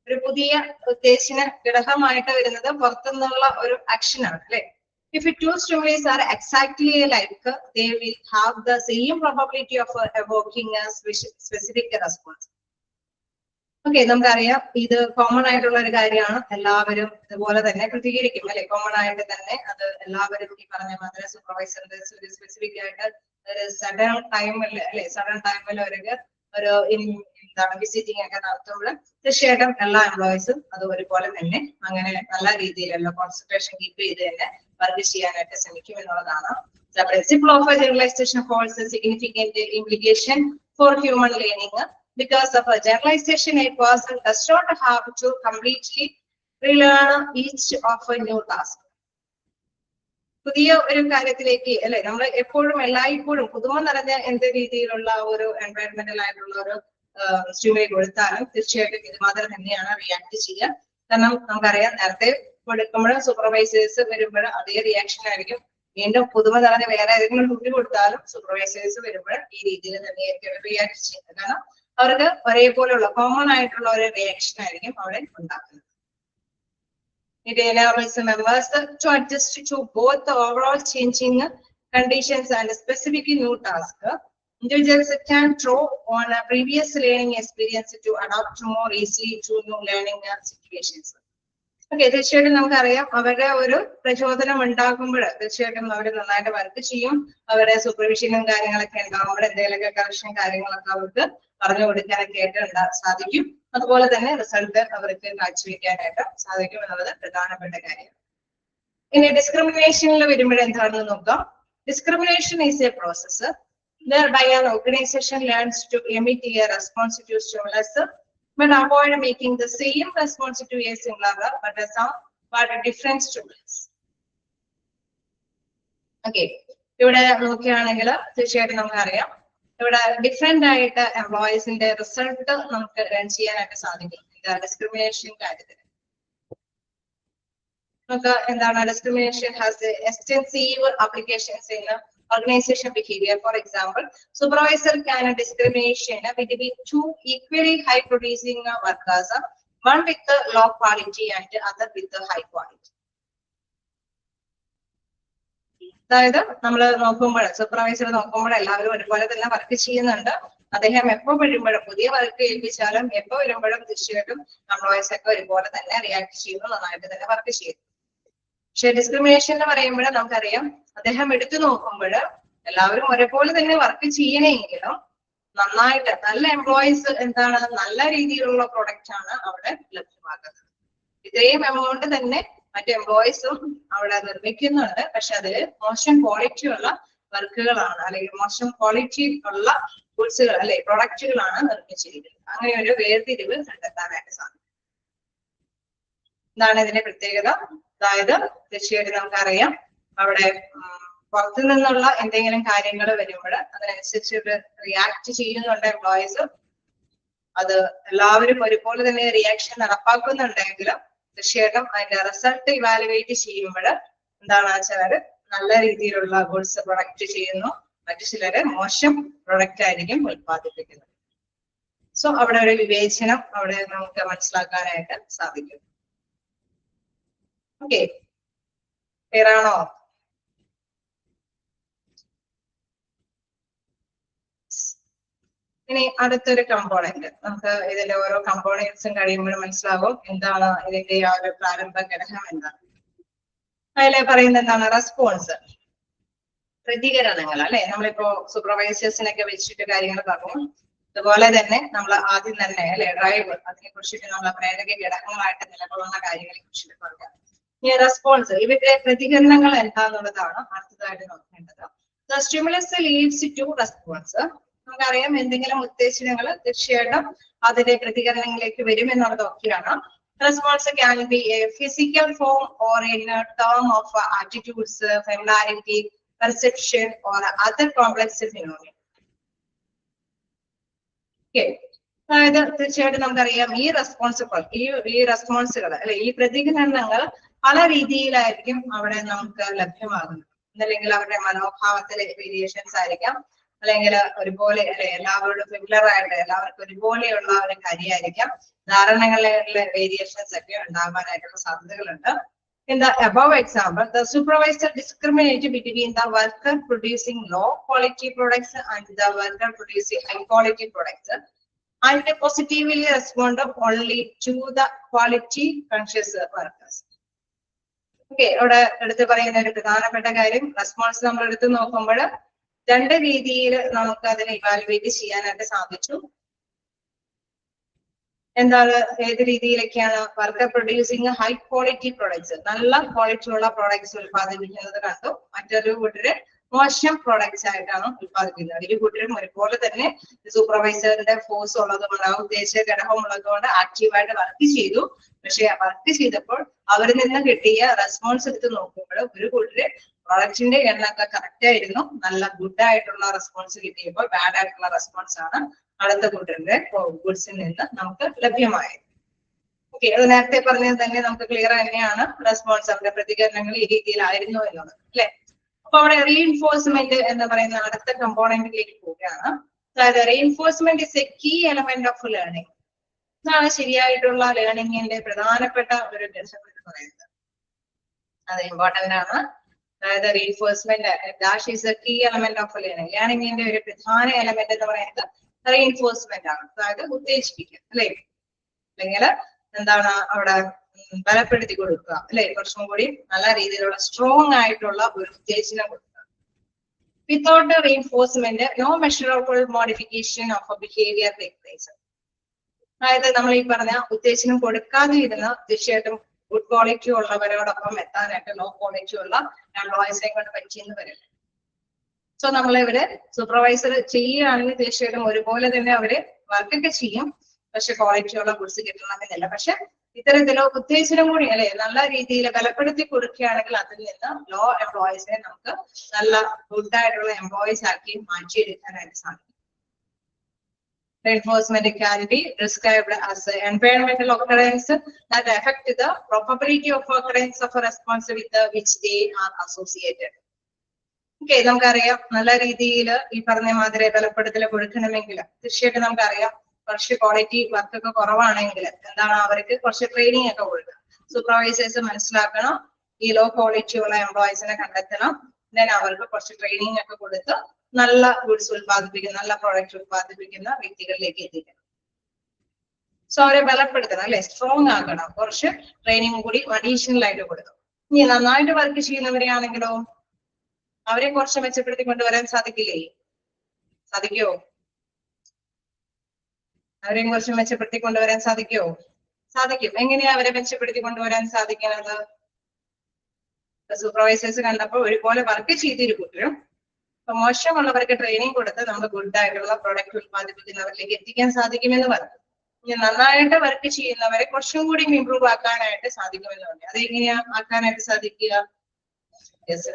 ഒരു പുതിയ ഉത്തേജന ഘടകമായിട്ട് വരുന്നത് പുറത്തുനിന്നുള്ള ഒരു ആക്ഷൻ ആണ് അല്ലെ. If two stimuli are exactly alike, they will have the same probability of evoking a specific response. Okay, നമുക്കറിയാം ഇത് കോമൺ ആയിട്ടുള്ള ഒരു കാര്യമാണ്. എല്ലാവരും ഇതുപോലെ തന്നെ പ്രതികരിക്കും അല്ലെ? കോമൺ ആയിട്ട് തന്നെ അത് എല്ലാവരും ഈ പറഞ്ഞ മാതിരി സൂപ്പർവൈസറിന്റെ ഒരു സ്പെസിഫിക് ആയിട്ട് ഒരു സഡൻ ടൈമിൽ അല്ലെ, സഡൻ ടൈമിൽ ഒരു എന്താണ് വിസിറ്റിംഗ് ഒക്കെ നടത്തുമ്പോൾ തീർച്ചയായിട്ടും എല്ലാ എംപ്ലോയീസും അത് ഒരുപോലെ തന്നെ അങ്ങനെ നല്ല രീതിയിലുള്ള കോൺസെൻട്രേഷൻ കീപ്പ് ചെയ്ത് തന്നെ വർക്ക് ചെയ്യാനായിട്ട് ശ്രമിക്കും എന്നുള്ളതാണ്. The principle of generalization holds a significant implication for human learning. Because of a generalization, a person does not have to completely relearn each of a new task. പുതിയ ഒരു കാര്യത്തിലേക്ക് അല്ലെ നമ്മൾ എപ്പോഴും എല്ലായ്പ്പോഴും പുതുമ നിറഞ്ഞ എന്ത് രീതിയിലുള്ള ഒരു എൻവയറമെന്റൽ ആയിട്ടുള്ള ഒരു സ്റ്റിമുലി കൊടുത്താലും തീർച്ചയായിട്ടും ഇത് മാത്രം തന്നെയാണ് റിയാക്ട് ചെയ്യുക. കാരണം നമുക്കറിയാം നേരത്തെ കൊടുക്കുമ്പോഴും സൂപ്പർവൈസേഴ്സ് വരുമ്പോൾ അതേ റിയാക്ഷൻ ആയിരിക്കും. വീണ്ടും പുതുമ നിറഞ്ഞ വേറെ ഏതെങ്കിലും ഡ്യൂട്ടി കൊടുത്താലും സൂപ്പർവൈസേഴ്സ് വരുമ്പോൾ ഈ രീതിയിൽ തന്നെയായിരിക്കും റിയാക്ട് ചെയ്യുന്നത്. കാരണം അവർക്ക് ഒരേപോലെയുള്ള കോമൺ ആയിട്ടുള്ള ഒരു റിയാക്ഷൻ ആയിരിക്കും അവിടെ ഉണ്ടാക്കുന്നത്. It enables the members to adjust to both the overall changing conditions and specific new tasks. Individuals can draw on a previous learning experience to adapt more easily to new learning situations. Okay, തീർച്ചയായിട്ടും നമുക്കറിയാം അവരുടെ ഒരു പ്രചോദനം ഉണ്ടാകുമ്പോൾ തീർച്ചയായിട്ടും അവർ നന്നായിട്ട് work ചെയ്യും. അവരുടെ സൂപ്പർവിഷനും കാര്യങ്ങളൊക്കെ ഉണ്ടാകുമ്പോൾ എന്തെങ്കിലുമൊക്കെ കറക്ഷൻ കാര്യങ്ങളൊക്കെ അവർക്ക് പറഞ്ഞു കൊടുക്കാനൊക്കെ ആയിട്ട് സാധിക്കും. അതുപോലെ തന്നെ റിസൾട്ട് അവർക്ക് കാഴ്ചവെക്കാനായിട്ട് സാധിക്കും എന്നുള്ളത് പ്രധാനപ്പെട്ട കാര്യമാണ്. ഇനി ഡിസ്ക്രിമിനേഷനിൽ വരുമ്പോൾ എന്താണെന്ന് നോക്കാം. Discrimination is A process whereby an organization learns to emit a response to stimulus but avoid making the same response to a similar but different stimulus. Okay, ഇവിടെ നോക്കുകയാണെങ്കിൽ തീർച്ചയായിട്ടും നമുക്കറിയാം ഇവിടെ ഡിഫറെന്റ് ആയിട്ട് എംപ്ലോയീസിന്റെ റിസൾട്ട് നമുക്ക് റൺ ചെയ്യാനായിട്ട് സാധിക്കും. ഡിസ്ക്രിമിനേഷൻ കാര്യത്തിൽ നമുക്ക് എന്താണ് discrimination has extensive applications in organization behavior. For example, supervisor can discrimination between two equally high producing workers, one with the low quality and other with the high quality. അതായത് നമ്മൾ നോക്കുമ്പോൾ supervisor നോക്കുമ്പോൾ എല്ലാവരും ഒരുപോലെ തന്നെ വർക്ക് ചെയ്യുന്നുണ്ട്. അദ്ദേഹം എപ്പോ വരുമ്പോഴും പുതിയ വർക്ക് ഏൽപ്പിച്ചാലും എപ്പോ വരുമ്പോഴും തീർച്ചയായിട്ടും എംപ്ലോയീസ് ഒക്കെ ഒരുപോലെ തന്നെ റിയാക്ട് ചെയ്യുന്നു, നന്നായിട്ട് തന്നെ വർക്ക് ചെയ്യുന്നു. പക്ഷെ ഡിസ്ക്രിമിനേഷൻ എന്ന് പറയുമ്പോൾ നമുക്കറിയാം അദ്ദേഹം എടുത്തു നോക്കുമ്പോൾ എല്ലാവരും ഒരേപോലെ തന്നെ വർക്ക് ചെയ്യണമെങ്കിലും നന്നായിട്ട് നല്ല എംപ്ലോയീസ് എന്താണ് നല്ല രീതിയിലുള്ള പ്രൊഡക്റ്റ് ആണ് അവിടെ ലഭ്യമാക്കുന്നത്. ഇത്രയും എമൗണ്ട് തന്നെ മറ്റു എംപ്ലോയീസും അവിടെ നിർമ്മിക്കുന്നുണ്ട്, പക്ഷെ അതിൽ മോശം ക്വാളിറ്റി ഉള്ള വർക്കുകളാണ് അല്ലെങ്കിൽ മോശം ക്വാളിറ്റി ഉള്ള ഗുഡ്സുകൾ അല്ലെ പ്രൊഡക്റ്റുകളാണ് നിർമ്മിച്ചിരിക്കുന്നത്. അങ്ങനെ ഒരു വേർതിരിവ് കണ്ടെത്താനായിട്ട് സാധിക്കും. എന്താണ് ഇതിന്റെ പ്രത്യേകത? അതായത് തീർച്ചയായിട്ടും നമുക്കറിയാം അവിടെ പുറത്തു നിന്നുള്ള എന്തെങ്കിലും കാര്യങ്ങൾ വരുമ്പോൾ അതിനനുസരിച്ച് റിയാക്ട് ചെയ്യുന്നുണ്ട് എംപ്ലോയീസ്. അത് എല്ലാവരും ഒരുപോലെ തന്നെ റിയാക്ഷൻ നടപ്പാക്കുന്നുണ്ടെങ്കിലും തീർച്ചയായിട്ടും അതിന്റെ റിസൾട്ട് ഇവാലുവേറ്റ് ചെയ്യുമ്പോൾ എന്താണ് ചിലർ നല്ല രീതിയിലുള്ള ഗുഡ്സ് പ്രൊഡക്റ്റ് ചെയ്യുന്നു, മറ്റു ചിലര് മോശം പ്രൊഡക്റ്റ് ആയിരിക്കും ഉത്പാദിപ്പിക്കുന്നത്. സോ അവിടെ ഒരു വിവേചനം അവിടെ നമുക്ക് മനസ്സിലാക്കാനായിട്ട് സാധിക്കും. ഓക്കെ, ക്ലിയർ ആണോ? ഇനി അടുത്തൊരു കമ്പോണന്റ്, നമുക്ക് ഇതിന്റെ ഓരോ കമ്പോണന്റ്സും കഴിയുമ്പോൾ മനസ്സിലാവും എന്താണ് ഇതിന്റെ ആ ഒരു പ്രാരംഭ ഘടകം എന്താണ്. അതിലെ പറയുന്നത് എന്താണ്? റെസ്പോൺസ്, പ്രതികരണങ്ങൾ അല്ലെ. നമ്മളിപ്പോ സൂപ്പർവൈസേഴ്സിനൊക്കെ വെച്ചിട്ട് കാര്യങ്ങൾ പറഞ്ഞു. അതുപോലെ തന്നെ നമ്മൾ ആദ്യം തന്നെ അല്ലെ ഡ്രൈവ്, അതിനെ കുറിച്ചിട്ട് നമ്മൾ പ്രേരക ഘടകങ്ങളായിട്ട് നിലകൊള്ളുന്ന കാര്യങ്ങളെ കുറിച്ചിട്ട് പറഞ്ഞു. ഈ റെസ്പോൺസ്, ഇവരുടെ പ്രതികരണങ്ങൾ എന്താന്നുള്ളതാണ് അടുത്തതായിട്ട് നോക്കേണ്ടത്. The stimulus leads to response. നമുക്കറിയാം എന്തെങ്കിലും ഉത്തേജനങ്ങൾ തീർച്ചയായിട്ടും അതിന്റെ പ്രതികരണങ്ങളിലേക്ക് വരും എന്നുള്ളത് ഒക്കെയാണ്. Response can be a physical form or in term of attitudes, familiarity, perception or other complex phenomena. അതായത് തീർച്ചയായിട്ടും നമുക്കറിയാം ഈ റെസ്പോൺസുകൾ അല്ലെ ഈ പ്രതികരണങ്ങൾ പല രീതിയിലായിരിക്കും അവിടെ നമുക്ക് ലഭ്യമാകുന്നത്. അല്ലെങ്കിൽ അവരുടെ മനോഭാവത്തിലെ വേരിയേഷൻസ് ആയിരിക്കാം, അല്ലെങ്കിൽ ഒരുപോലെ അല്ലെ എല്ലാവരോടും സിമിലർ ആയിട്ട് എല്ലാവർക്കും ഒരുപോലെയുള്ള ഒരു കാര്യമായിരിക്കാം. ധാരണകളിലെ വേരിയേഷൻസ് ഒക്കെ ഉണ്ടാകാനായിട്ടുള്ള സാധ്യതകളുണ്ട്. In the above example, the supervisor discriminates between the worker producing low quality products and the worker producing high quality products and positively responded only to the quality conscious workers. Okay, ഇവിടെ എടുത്ത് പറയുന്ന ഒരു പ്രധാനപ്പെട്ട കാര്യം, response നമ്മൾ എടുത്ത് നോക്കുമ്പോൾ രണ്ട് രീതിയിൽ നമുക്ക് അതിനെ ഇവാലുവേറ്റ് ചെയ്യാനായിട്ട് സാധിച്ചു. എന്താണ് ഏത് രീതിയിലൊക്കെയാണ്? Worker producing high quality products, നല്ല ക്വാളിറ്റി ഉള്ള പ്രൊഡക്ട്സ് ഉത്പാദിപ്പിക്കുന്നത് കണ്ടു. മറ്റൊരു കൂട്ടര് മോശം പ്രൊഡക്ട്സ് ആയിട്ടാണ് ഉത്പാദിപ്പിക്കുന്നത്. ഇരു കൂട്ടരും ഒരുപോലെ തന്നെ സൂപ്പർവൈസറിന്റെ ഫോഴ്സ് ഉള്ളതുകൊണ്ട് ഉദ്ദേശിച്ച ഘടകം ഉള്ളതുകൊണ്ട് ആക്റ്റീവായിട്ട് വർക്ക് ചെയ്തു. പക്ഷെ വർക്ക് ചെയ്തപ്പോൾ അവരിൽ നിന്ന് കിട്ടിയ റെസ്പോൺസ് എടുത്ത് നോക്കുമ്പോൾ ഒരു കൂട്ടര് പ്രൊഡക്റ്റിന്റെ എണ്ണൊക്കെ കറക്റ്റ് ആയിരുന്നു, നല്ല ഗുഡ് ആയിട്ടുള്ള റെസ്പോൺസ് കിട്ടിയപ്പോൾ ബാഡ് ആയിട്ടുള്ള റെസ്പോൺസ് ആണ് അടുത്ത കൂട്ടരുടെ ഗുഡ്സിൽ നിന്ന് നമുക്ക് ലഭ്യമായത്. ഓക്കെ, അത് നേരത്തെ പറഞ്ഞത് തന്നെ നമുക്ക് ക്ലിയർ തന്നെയാണ്. റെസ്പോൺസ് അവരുടെ പ്രതികരണങ്ങൾ ഈ രീതിയിലായിരുന്നു എന്നുള്ളത് അല്ലെ. അപ്പൊ അവിടെ റീഇൻഫോഴ്സ്മെന്റ് എന്ന് പറയുന്ന അടുത്ത കമ്പോണന്റിലേക്ക് പോവുകയാണ്. അതായത് reinforcement is a key element of learning. ഇതാണ് ശരിയായിട്ടുള്ള ലേണിംഗിന്റെ പ്രധാനപ്പെട്ട ഒരു ഘടകം എന്ന് പറയുന്നത്. അത് ഇമ്പോർട്ടന്റ് ആണ്. അതായത് reinforcement dash is a key element of learning. ലേണിംഗിന്റെ ഒരു പ്രധാന എലമെന്റ് എന്ന് പറയുന്നത് റീഇൻഫോഴ്സ്മെന്റ് ആണ്. അതായത് ഉത്തേജിപ്പിക്കുക അല്ലെ, അല്ലെങ്കിൽ എന്താണ് അവിടെ ബലപ്പെടുത്തി കൊടുക്കുക അല്ലെ, കുറച്ചും കൂടി നല്ല രീതിയിലുള്ള സ്ട്രോങ് ആയിട്ടുള്ള ഒരു ഉത്തേജനം കൊടുക്കുക. Without the reinforcement, no measurable modification of a behavior takes place. അതായത് നമ്മൾ ഈ പറഞ്ഞ ഉത്തേജനം കൊടുക്കാതെ ഇരുന്ന തീർച്ചയായിട്ടും ഗുഡ് ക്വാളിറ്റി ഉള്ളവരോടൊപ്പം എത്താനായിട്ട് ലോ ക്വാളിറ്റി ഉള്ള എംപ്ലോയീസിനെ കൊണ്ട് പറ്റിയെന്ന് വരില്ല. സോ നമ്മളിവര് സൂപ്പർവൈസർ ചെയ്യുകയാണെങ്കിൽ തീർച്ചയായിട്ടും ഒരുപോലെ തന്നെ അവര് വർക്കൊക്കെ ചെയ്യും, പക്ഷെ ക്വാളിറ്റി ഉള്ള ഗുഡ്സ് കിട്ടണമെന്നില്ല. പക്ഷെ ഇത്തരത്തിലോ ഉത്തേജനം കൂടി അല്ലെ നല്ല രീതിയിൽ ബലപ്പെടുത്തി കൊടുക്കുകയാണെങ്കിൽ അതിൽ നിന്ന് ലോ എംപ്ലോയീസിനെ നമുക്ക് നല്ല ഗുഡ് ആയിട്ടുള്ള എംപ്ലോയീസ് ആക്കി മാറ്റിയെടുക്കാനായിട്ട് സാധിക്കും. Reinforcement can be described as environmental occurrence that affect the probability of occurrence of a response with which they are associated. Okay, നമുക്കറിയാം നല്ല രീതിയിൽ ഈ പറഞ്ഞ മാതിരി ബലപ്പെടുത്തൽ കൊടുക്കണമെങ്കിൽ തീർച്ചയായിട്ടും നമുക്കറിയാം കുറച്ച് ക്വാളിറ്റി വർക്ക് ഒക്കെ കുറവാണെങ്കിൽ എന്താണ് അവർക്ക് കുറച്ച് ട്രെയിനിങ് ഒക്കെ കൊടുക്കുക. സൂപ്പർവൈസേഴ്സ് മനസ്സിലാക്കണം, ഈ ലോ ക്വാളിറ്റി ഉള്ള എംപ്ലോയീസിനെ കണ്ടെത്തണം, ദെൻ അവർക്ക് കുറച്ച് ട്രെയിനിങ് ഒക്കെ കൊടുത്ത് നല്ല ഗുഡ്സ് ഉത്പാദിപ്പിക്കുന്ന നല്ല പ്രോഡക്റ്റ് ഉത്പാദിപ്പിക്കുന്ന വ്യക്തികളിലേക്ക് എത്തിക്കണം. സോ അവരെ ബലപ്പെടുത്തണം അല്ലെ, സ്ട്രോങ് ആക്കണം, കുറച്ച് ട്രെയിനിങ് കൂടി അഡീഷണൽ ആയിട്ട് കൊടുക്കും. ഇനി നന്നായിട്ട് വർക്ക് ചെയ്യുന്നവരെയാണെങ്കിലോ അവരെ കുറച്ച് മെച്ചപ്പെടുത്തി കൊണ്ടുവരാൻ സാധിക്കില്ലേ? സാധിക്കുമോ? അവരെയും കുറച്ച് മെച്ചപ്പെടുത്തി കൊണ്ടുവരാൻ സാധിക്കുമോ? സാധിക്കും. എങ്ങനെയാ അവരെ മെച്ചപ്പെടുത്തി കൊണ്ടുവരാൻ സാധിക്കുന്നത്? സൂപ്പർവൈസേഴ്സ് കണ്ടപ്പോൾ ഒരുപോലെ വർക്ക് ചെയ്തിരിക്കും, അപ്പൊ മോശമുള്ളവർക്ക് ട്രെയിനിങ് കൊടുത്ത് നമ്മൾ ഗുഡ് ആയിട്ടുള്ള പ്രോഡക്റ്റ് ഉത്പാദിപ്പിക്കുന്നവരിലേക്ക് എത്തിക്കാൻ സാധിക്കുമെന്ന് പറഞ്ഞു. ഇനി നന്നായിട്ട് വർക്ക് ചെയ്യുന്നവരെ കുറച്ചും കൂടി ഇംപ്രൂവ് ആക്കാനായിട്ട് സാധിക്കുമെന്ന് പറഞ്ഞു. അതെങ്ങനെയാ ആക്കാനായിട്ട് സാധിക്കുക?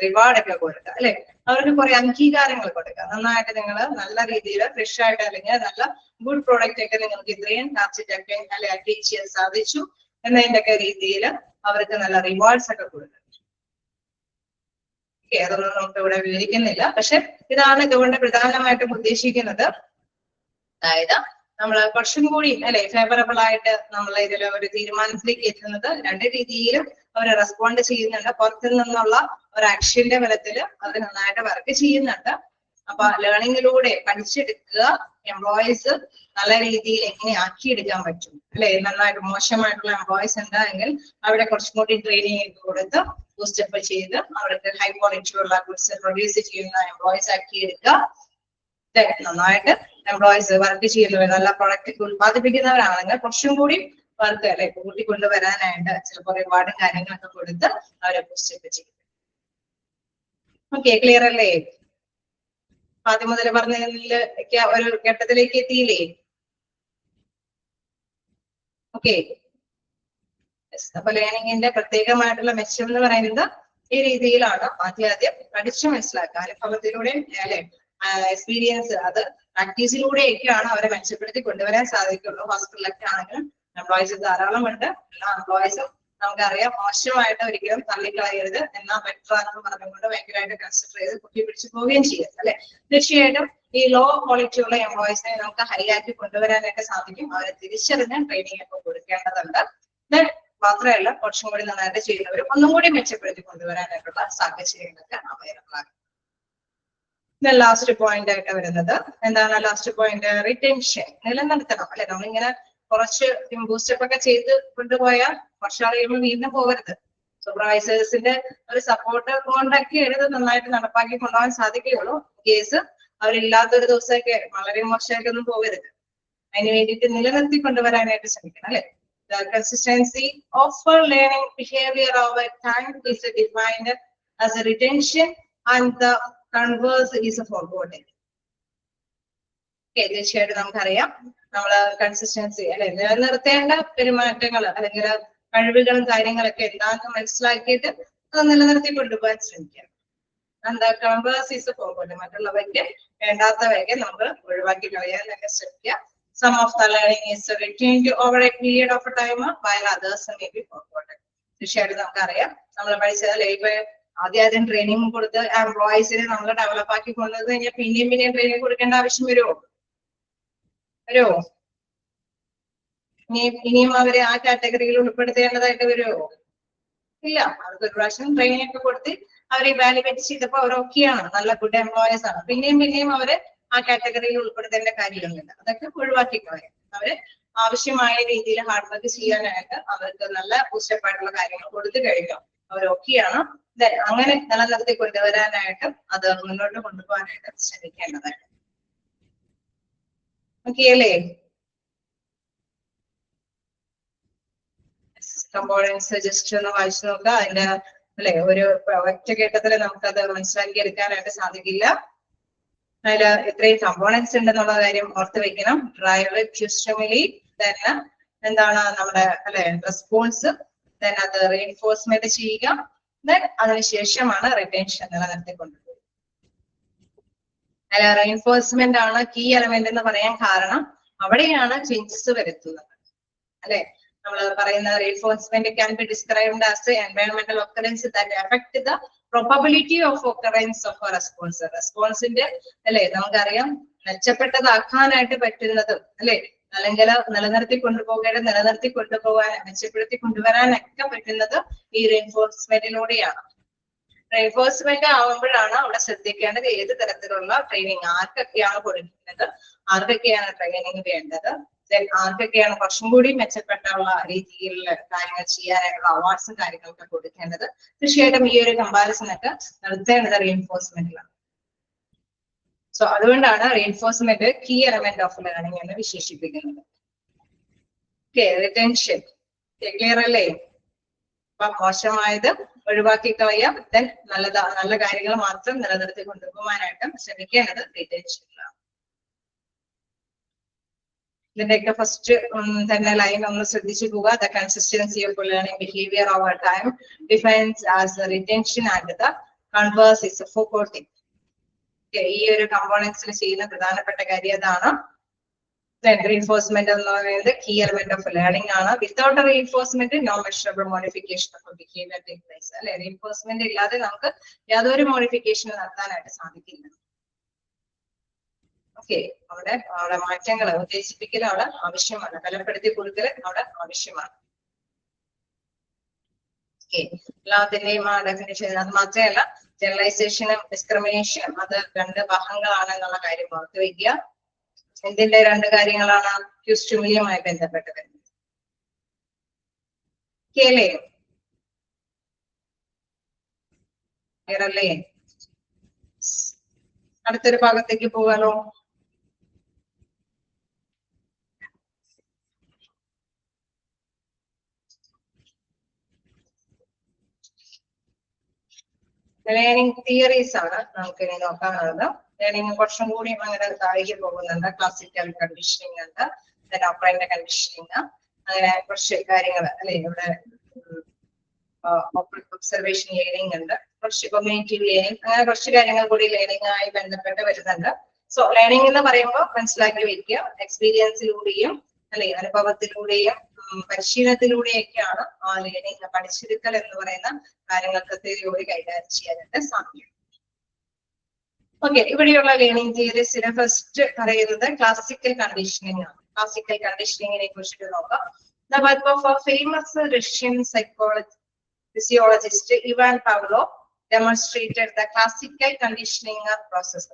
റിവാർഡ് ഒക്കെ കൊടുക്കുക അല്ലെ, അവർക്ക് കുറെ അംഗീകാരങ്ങൾ കൊടുക്കുക. നന്നായിട്ട് നിങ്ങൾ നല്ല രീതിയിൽ ഫ്രഷ് ആയിട്ട് അല്ലെങ്കിൽ നല്ല ഗുഡ് പ്രോഡക്റ്റ് ഒക്കെ നിങ്ങൾക്ക് ഇത്രയും ടാർജറ്റ് ഒക്കെ അല്ലെ അറ്റീവ് ചെയ്യാൻ സാധിച്ചു എന്നതിന്റെ ഒക്കെ രീതിയിൽ അവർക്ക് നല്ല റിവാർഡ്സ് ഒക്കെ കൊടുക്കുക. അതൊന്നും നമുക്ക് ഇവിടെ വിവരിക്കുന്നില്ല, പക്ഷെ ഇതാണ് ഇതുകൊണ്ട് പ്രധാനമായിട്ടും ഉദ്ദേശിക്കുന്നത്. അതായത് നമ്മൾ കുറച്ചും കൂടി അല്ലെ ഫേവറബിൾ ആയിട്ട് നമ്മൾ ഇതിൽ ഒരു തീരുമാനത്തിലേക്ക് എത്തുന്നത് രണ്ട് രീതിയിലും അവർ റെസ്പോണ്ട് ചെയ്യുന്നുണ്ട്. പുറത്തു നിന്നുള്ള ഒരു ആക്ഷന്റെ ബലത്തിൽ അവർ നന്നായിട്ട് വർക്ക് ചെയ്യുന്നുണ്ട്. അപ്പൊ ലേണിങ്ങിലൂടെ പഠിച്ചെടുക്കുക, എംപ്ലോയീസ് നല്ല രീതിയിൽ എങ്ങനെ ആക്കിയെടുക്കാൻ പറ്റും അല്ലെ. നന്നായിട്ട് മോശമായിട്ടുള്ള എംപ്ലോയീസ് ഉണ്ടെങ്കിൽ അവിടെ കുറച്ചും കൂടി ട്രെയിനിങ് കൊടുത്ത് ബൂസ്റ്റപ്പ് ചെയ്ത് അവർക്ക് ഹൈ ക്വാളിറ്റി ഉള്ള ഗുഡ്സ് പ്രൊഡ്യൂസ് ചെയ്യുന്ന എംപ്ലോയീസ് ആക്കിയെടുക്കുക. നന്നായിട്ട് എംപ്ലോയീസ് വർക്ക് ചെയ്യുന്നവർ നല്ല പ്രൊഡക്റ്റ് ഉത്പാദിപ്പിക്കുന്നവരാണെങ്കിൽ കുറച്ചും കൂടി വർക്ക് അല്ലെ കൂട്ടിക്കൊണ്ടുവരാനായിട്ട് ചിലപ്പോൾ റിവാർഡും കാര്യങ്ങളൊക്കെ കൊടുത്ത് അവരെ ബൂസ്റ്റപ്പ് ചെയ്യും. ഓക്കെ, ക്ലിയർ അല്ലേ? ആദ്യം മുതൽ പറഞ്ഞതിൽ ഒരു ഘട്ടത്തിലേക്ക് എത്തിയില്ലേ? ഓക്കെ, അപ്പൊ ലേണിംഗിന്റെ പ്രത്യേകമായിട്ടുള്ള മെച്ചം എന്ന് പറയുന്നത് ഈ രീതിയിലാണ്. ആദ്യം പഠിച്ചു മനസ്സിലാക്കുക, അനുഭവത്തിലൂടെ അല്ലെ എക്സ്പീരിയൻസ്, അത് പ്രാക്ടീസിലൂടെയൊക്കെയാണ് അവരെ മെച്ചപ്പെടുത്തി കൊണ്ടുവരാൻ സാധിക്കുള്ളൂ. ഹോസ്പിറ്റലിലൊക്കെ ആണെങ്കിലും എംപ്ലോയീസ് ധാരാളം ഉണ്ട്. എല്ലാ എംപ്ലോയീസും നമുക്കറിയാം മോശമായിട്ട് ഒരിക്കലും തള്ളിക്കളയരുത്, എന്നാൽ ബെറ്റർ ആണെന്ന് പറഞ്ഞുകൊണ്ട് ഭയങ്കരമായിട്ട് കൺസിഡർ ചെയ്ത് കുട്ടി പിടിച്ചു പോവുകയും ചെയ്യരുത് അല്ലെ. തീർച്ചയായിട്ടും ഈ ലോ ക്വാളിറ്റി ഉള്ള എംപ്ലോയീസിനെ നമുക്ക് ഹൈ ആക്കി കൊണ്ടുവരാനായിട്ട് സാധിക്കും. അവരെ തിരിച്ചറിഞ്ഞ് ട്രെയിനിങ് ഒക്കെ കൊടുക്കേണ്ടതുണ്ട്. മാത്രമല്ല കുറച്ചും കൂടി നന്നായിട്ട് ചെയ്യുന്നവർ ഒന്നും കൂടി മെച്ചപ്പെടുത്തി കൊണ്ടുവരാനായിട്ടുള്ള സാഹചര്യങ്ങളൊക്കെ അവൈലബിൾ ആണ്. ലാസ്റ്റ് പോയിന്റ് ആയിട്ട് വരുന്നത് എന്താണ്? ലാസ്റ്റ് പോയിന്റ് റിറ്റൻഷൻ, നിലനിർത്തണം അല്ലെ. നമ്മളിങ്ങനെ കുറച്ച് ബൂസ്റ്റപ്പ് ഒക്കെ ചെയ്ത് കൊണ്ടുപോയാൽ കുറച്ചാൾ കഴിയുമ്പോൾ വീണ്ടും പോകരുത്. സൂപ്പർവൈസേഴ്സിന്റെ ഒരു സപ്പോർട്ട് കൊണ്ടൊക്കെ ഇത് നന്നായിട്ട് നടപ്പാക്കി കൊണ്ടുപോകാൻ സാധിക്കുകയുള്ളൂ. കേസ് അവരില്ലാത്തൊരു ദിവസമൊക്കെ വളരെ മോശമായിട്ടൊന്നും പോകരുത്. അതിന് വേണ്ടിയിട്ട് നിലനിർത്തി കൊണ്ടുവരാനായിട്ട് ശ്രമിക്കണം അല്ലെ. The consistency of learning behavior over time is defined as a retention and the converse is a forwarding. തീർച്ചയായിട്ടും നമുക്കറിയാം നമ്മള് കൺസിസ്റ്റൻസി അല്ലെ നിലനിർത്തേണ്ട പെരുമാറ്റങ്ങൾ അല്ലെങ്കിൽ കഴിവുകളും കാര്യങ്ങളൊക്കെ എന്താണെന്ന് മനസ്സിലാക്കിയിട്ട് അത് നിലനിർത്തി കൊണ്ടുപോകാൻ ശ്രമിക്കാം. എന്താ കൺവേഴ്സ് ഈസ് ഫോർവേഡ്, മറ്റുള്ളവയ്ക്ക് വേണ്ടാത്തവയൊക്കെ നമ്മൾ ഒഴിവാക്കി കളയാനൊക്കെ ശ്രമിക്കുക. Some of the learning is retained over a period of time while others may be forgotten. തീർച്ചയായിട്ടും നമുക്കറിയാം നമ്മൾ പഠിച്ചതല്ലേ ഇപ്പൊ ആദ്യം ട്രെയിനിങ് കൊടുത്ത് എംപ്ലോയീസിനെ നമ്മൾ ഡെവലപ്പ് ആക്കി കൊണ്ടുവന്ന് കഴിഞ്ഞാൽ പിന്നെയും ട്രെയിനിങ് കൊടുക്കേണ്ട ആവശ്യം വരുമോ? ഇനിയും അവരെ ആ കാറ്റഗറിയിൽ ഉൾപ്പെടുത്തേണ്ടതായിട്ട് വരുമോ? ഇല്ല. അവർക്ക് ഒരു പ്രാവശ്യം ട്രെയിനിങ് ഒക്കെ കൊടുത്ത് അവരെ ഇവാലുവേറ്റ് ചെയ്തപ്പോൾ അവർ ഓക്കെയാണ്, നല്ല ഗുഡ് എംപ്ലോയേഴ്സ് ആണ്. പിന്നെയും അവര് ആ കാറ്റഗറിയിൽ ഉൾപ്പെടുത്തേണ്ട കാര്യങ്ങളില്ല. അതൊക്കെ ഒഴിവാക്കിക്കളയും. അവര് ആവശ്യമായ രീതിയിൽ ഹാർഡ് വർക്ക് ചെയ്യാനായിട്ട് അവർക്ക് നല്ല ഉച്ചപ്പാടുള്ള കാര്യങ്ങൾ കൊടുത്തു കഴിഞ്ഞു, അവർ ഓക്കെയാണ്. അങ്ങനെ നിലനിർത്തി കൊണ്ടുവരാനായിട്ടും അത് മുന്നോട്ട് കൊണ്ടുപോകാനായിട്ട് ശ്രമിക്കേണ്ടതാണ്. ഓക്കെ അല്ലേ? കമ്പോണൻസ് ജസ്റ്റ് ഒന്ന് വായിച്ചു നോക്കുക. അതിന്റെ അല്ലെ ഒരു ഒറ്റ ഘട്ടത്തില് നമുക്കത് മനസ്സിലാക്കി എടുക്കാനായിട്ട് സാധിക്കില്ല. അതില് ഇത്രയും കമ്പോണൻസ് ഉണ്ടെന്നുള്ള കാര്യം ഓർത്ത് വെക്കണം. ഡ്രൈവ്, ക്യൂസ്റ്റമിലി, തന്നെ എന്താണ് നമ്മുടെ അല്ലെ റെസ്പോൺസ്, അത് റീഎൻഫോഴ്സ്മെന്റ് ചെയ്യുക, അതിനുശേഷമാണ് റിട്ടൻഷൻ നിലനിർത്തിക്കൊണ്ടുപോകുക. അല്ല, റീഎൻഫോഴ്സ്മെന്റ് ആണ് കീ എലമെന്റ് എന്ന് പറയാൻ കാരണം അവിടെയാണ് ചേഞ്ചസ് വരുത്തുന്നത് അല്ലെ. നമ്മൾ പറയുന്ന reinforcement can be described as എൻവയോൺമെന്റൽ occurrence that affect the probability of occurrence of a response. റെസ്പോൺസിന്റെ അല്ലെ നമുക്കറിയാം മെച്ചപ്പെട്ടതാക്കാനായിട്ട് പറ്റുന്നതും അല്ലെ, അല്ലെങ്കിൽ നിലനിർത്തി കൊണ്ടുപോകാൻ മെച്ചപ്പെടുത്തി കൊണ്ടുവരാനൊക്കെ പറ്റുന്നത് ഈ റീഎൻഫോഴ്സ്മെന്റിലൂടെയാണ്. റീഎൻഫോഴ്സ്മെന്റ് ആവുമ്പോഴാണ് അവിടെ ശ്രദ്ധിക്കേണ്ടത് ഏത് തരത്തിലുള്ള ട്രെയിനിങ്, ആർക്കൊക്കെയാണ് കൊടുക്കുന്നത്, ആർക്കൊക്കെയാണ് ട്രെയിനിങ് വേണ്ടത്, ആർക്കൊക്കെയാണ് കുറച്ചും കൂടി മെച്ചപ്പെട്ടുള്ള രീതിയിലുള്ള കാര്യങ്ങൾ ചെയ്യാനായിട്ടുള്ള അവാർഡ്സും കാര്യങ്ങളൊക്കെ കൊടുക്കേണ്ടത്. തീർച്ചയായിട്ടും ഈ ഒരു കമ്പാരിസൺ ഒക്കെ നടത്തേണ്ടത് റീഎൻഫോഴ്സ്മെന്റിലാണ്. സോ അതുകൊണ്ടാണ് reinforcement key element of learning എന്ന് വിശേഷിപ്പിക്കുന്നത്. ഓക്കെ, റിറ്റൻഷൻ ക്ലിയർ അല്ലേ? അപ്പൊ മോശമായത് ഒഴിവാക്കി കളയാം, നല്ല കാര്യങ്ങൾ മാത്രം നിലനിർത്തി കൊണ്ടുപോകാനായിട്ടും ശ്രമിക്കേണ്ടത് റിറ്റൻഷനിലാണ്. ഇതിന്റെയൊക്കെ ഫസ്റ്റ് തന്നെ ലൈൻ ഒന്ന് ശ്രദ്ധിച്ചു പോവുക. The consistency of learning behaviour over time defines as retention and the converse is forgetting. ഈ ഒരു കമ്പോണൻസിൽ ചെയ്യുന്ന പ്രധാനപ്പെട്ട കാര്യം അതാണ്. റീഎൻഫോഴ്സ്മെന്റ് എന്ന് പറയുന്നത് കീ എലമെന്റ് ഓഫ് ലേണിംഗ് ആണ്. Without reinforcement no measurable modification of behaviour take place അല്ലെ. റീഎൻഫോഴ്സ്മെന്റ് ഇല്ലാതെ നമുക്ക് യാതൊരു മോഡിഫിക്കേഷൻ നടത്താനായിട്ട് സാധിക്കില്ല. ഓക്കെ, അവിടെ മാറ്റങ്ങൾ ഉദ്ദേശിപ്പിക്കൽ അവിടെ ആവശ്യമാണ്, ബലപ്പെടുത്തി കൊടുക്കൽ അവിടെ ആവശ്യമാണ്. ഓക്കെ, എല്ലാത്തിന്റെയും ആ ഡെഫിനിഷൻ. അത് മാത്രമല്ല ജനറലൈസേഷനും ഡിസ്ക്രിമിനേഷനും അത് രണ്ട് ഭാഗങ്ങളാണ് എന്നുള്ള കാര്യം ഓർത്ത് വയ്ക്കുക. എന്തിന്റെ രണ്ട് കാര്യങ്ങളാണ്? ക്യൂസ്റ്റമിലിയുമായി ബന്ധപ്പെട്ട് വരുന്നത്. കേലേ അടുത്തൊരു ഭാഗത്തേക്ക് പോകാലോ? ലേണിംഗ് തിയറീസ് ആണ് നമുക്ക് ഇനി നോക്കാനുള്ളത്. ലേണിംഗ് കുറച്ചും കൂടി അങ്ങനെ താഴേക്ക് പോകുന്നുണ്ട്. ക്ലാസിക്കൽ കണ്ടീഷനിങ് ഉണ്ട്, ഓപ്പറന്റ് കണ്ടീഷനിങ്, അങ്ങനെ കുറച്ച് കാര്യങ്ങൾ അല്ലെ. ഇവിടെ ഒബ്സർവേഷൻ ലേണിംഗ് ഉണ്ട്, കുറച്ച് കൊമ്യൂണിറ്റീവ് ലേണിംഗ്, അങ്ങനെ കുറച്ച് കാര്യങ്ങൾ കൂടി ലേണിംഗ് ആയി ബന്ധപ്പെട്ട് വരുന്നുണ്ട്. സോ ലേണിംഗ് എന്ന് പറയുമ്പോൾ മനസ്സിലാക്കി വെക്കുക, എക്സ്പീരിയൻസിലൂടെയും അല്ലെ അനുഭവത്തിലൂടെയും പരിശീലനത്തിലൂടെയൊക്കെയാണ് ആ ലേണിംഗ് പഠിച്ചെടുക്കൽ എന്ന് പറയുന്ന കാര്യങ്ങൾക്ക് തിയറി കൈകാര്യം ചെയ്യാനായിട്ട് സാധിക്കും. ഓക്കെ, ഇവിടെയുള്ള ലേണിംഗ് തിയറീസിന് ഫസ്റ്റ് പറയുന്നത് ക്ലാസിക്കൽ കണ്ടീഷനിങ് ആണ്. ക്ലാസിക്കൽ കണ്ടീഷനിങ്ങിനെ കുറിച്ചിട്ട് നോക്കാം. The work of a famous Russian physiologist Ivan Pavlov demonstrated the classical conditioning process.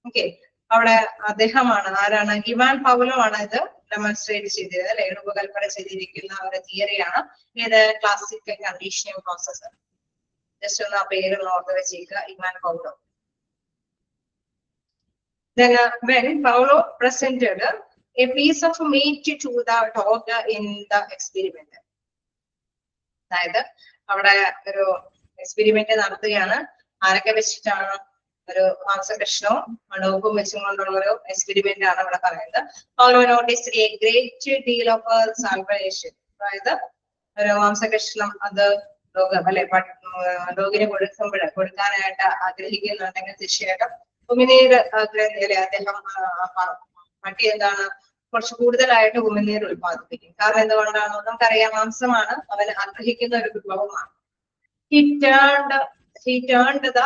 Okay, അവിടെ അദ്ദേഹമാണ്, ആരാണ്? ഇവാൻ പൗലോ ആണ് ഇത് ഡെമോൺസ്ട്രേറ്റ് ചെയ്തത് അല്ലെ, രൂപകൽപ്പന ചെയ്തിരിക്കുന്ന ഒരു തിയറിയാണ് ഏത്? Classical conditioning process. ജസ്റ്റ് ഒന്ന് ആ പേര് ഓർത്ത് വെച്ചേക്കുക, Ivan Paulo. Then when Paulo presented a piece of meat to the dog in the experiment, അതായത് അവിടെ ഒരു എക്സ്പെരിമെന്റ് നടത്തുകയാണ്. ആരൊക്കെ വെച്ചിട്ടാണ്? ഒരു മാംസകഷ്ണവും മണവും വെച്ചും കൊണ്ടുള്ള ഒരു എക്സ്പെരിമെന്റ് ആണ് ഇവിടെ പറയുന്നത്. Paulo noticed A great deal of salvation, അതായത് ഒരു മാംസകഷ്ണം അത് ഡോഗിന് കൊടുക്കാനായിട്ട് ആഗ്രഹിക്കുന്നുണ്ടെങ്കിൽ തീർച്ചയായിട്ടും ഉമിനീര് ഗ്രന്ഥിയിലെ അദ്ദേഹം പട്ടി എന്താണ് കുറച്ച് കൂടുതലായിട്ട് ഉമിനീർ ഉത്പാദിപ്പിക്കും. കാരണം എന്തുകൊണ്ടാണ്? നമുക്കറിയാം, മാംസമാണ് അവൻ ആഗ്രഹിക്കുന്ന ഒരു വിഭവമാണ്. He turned the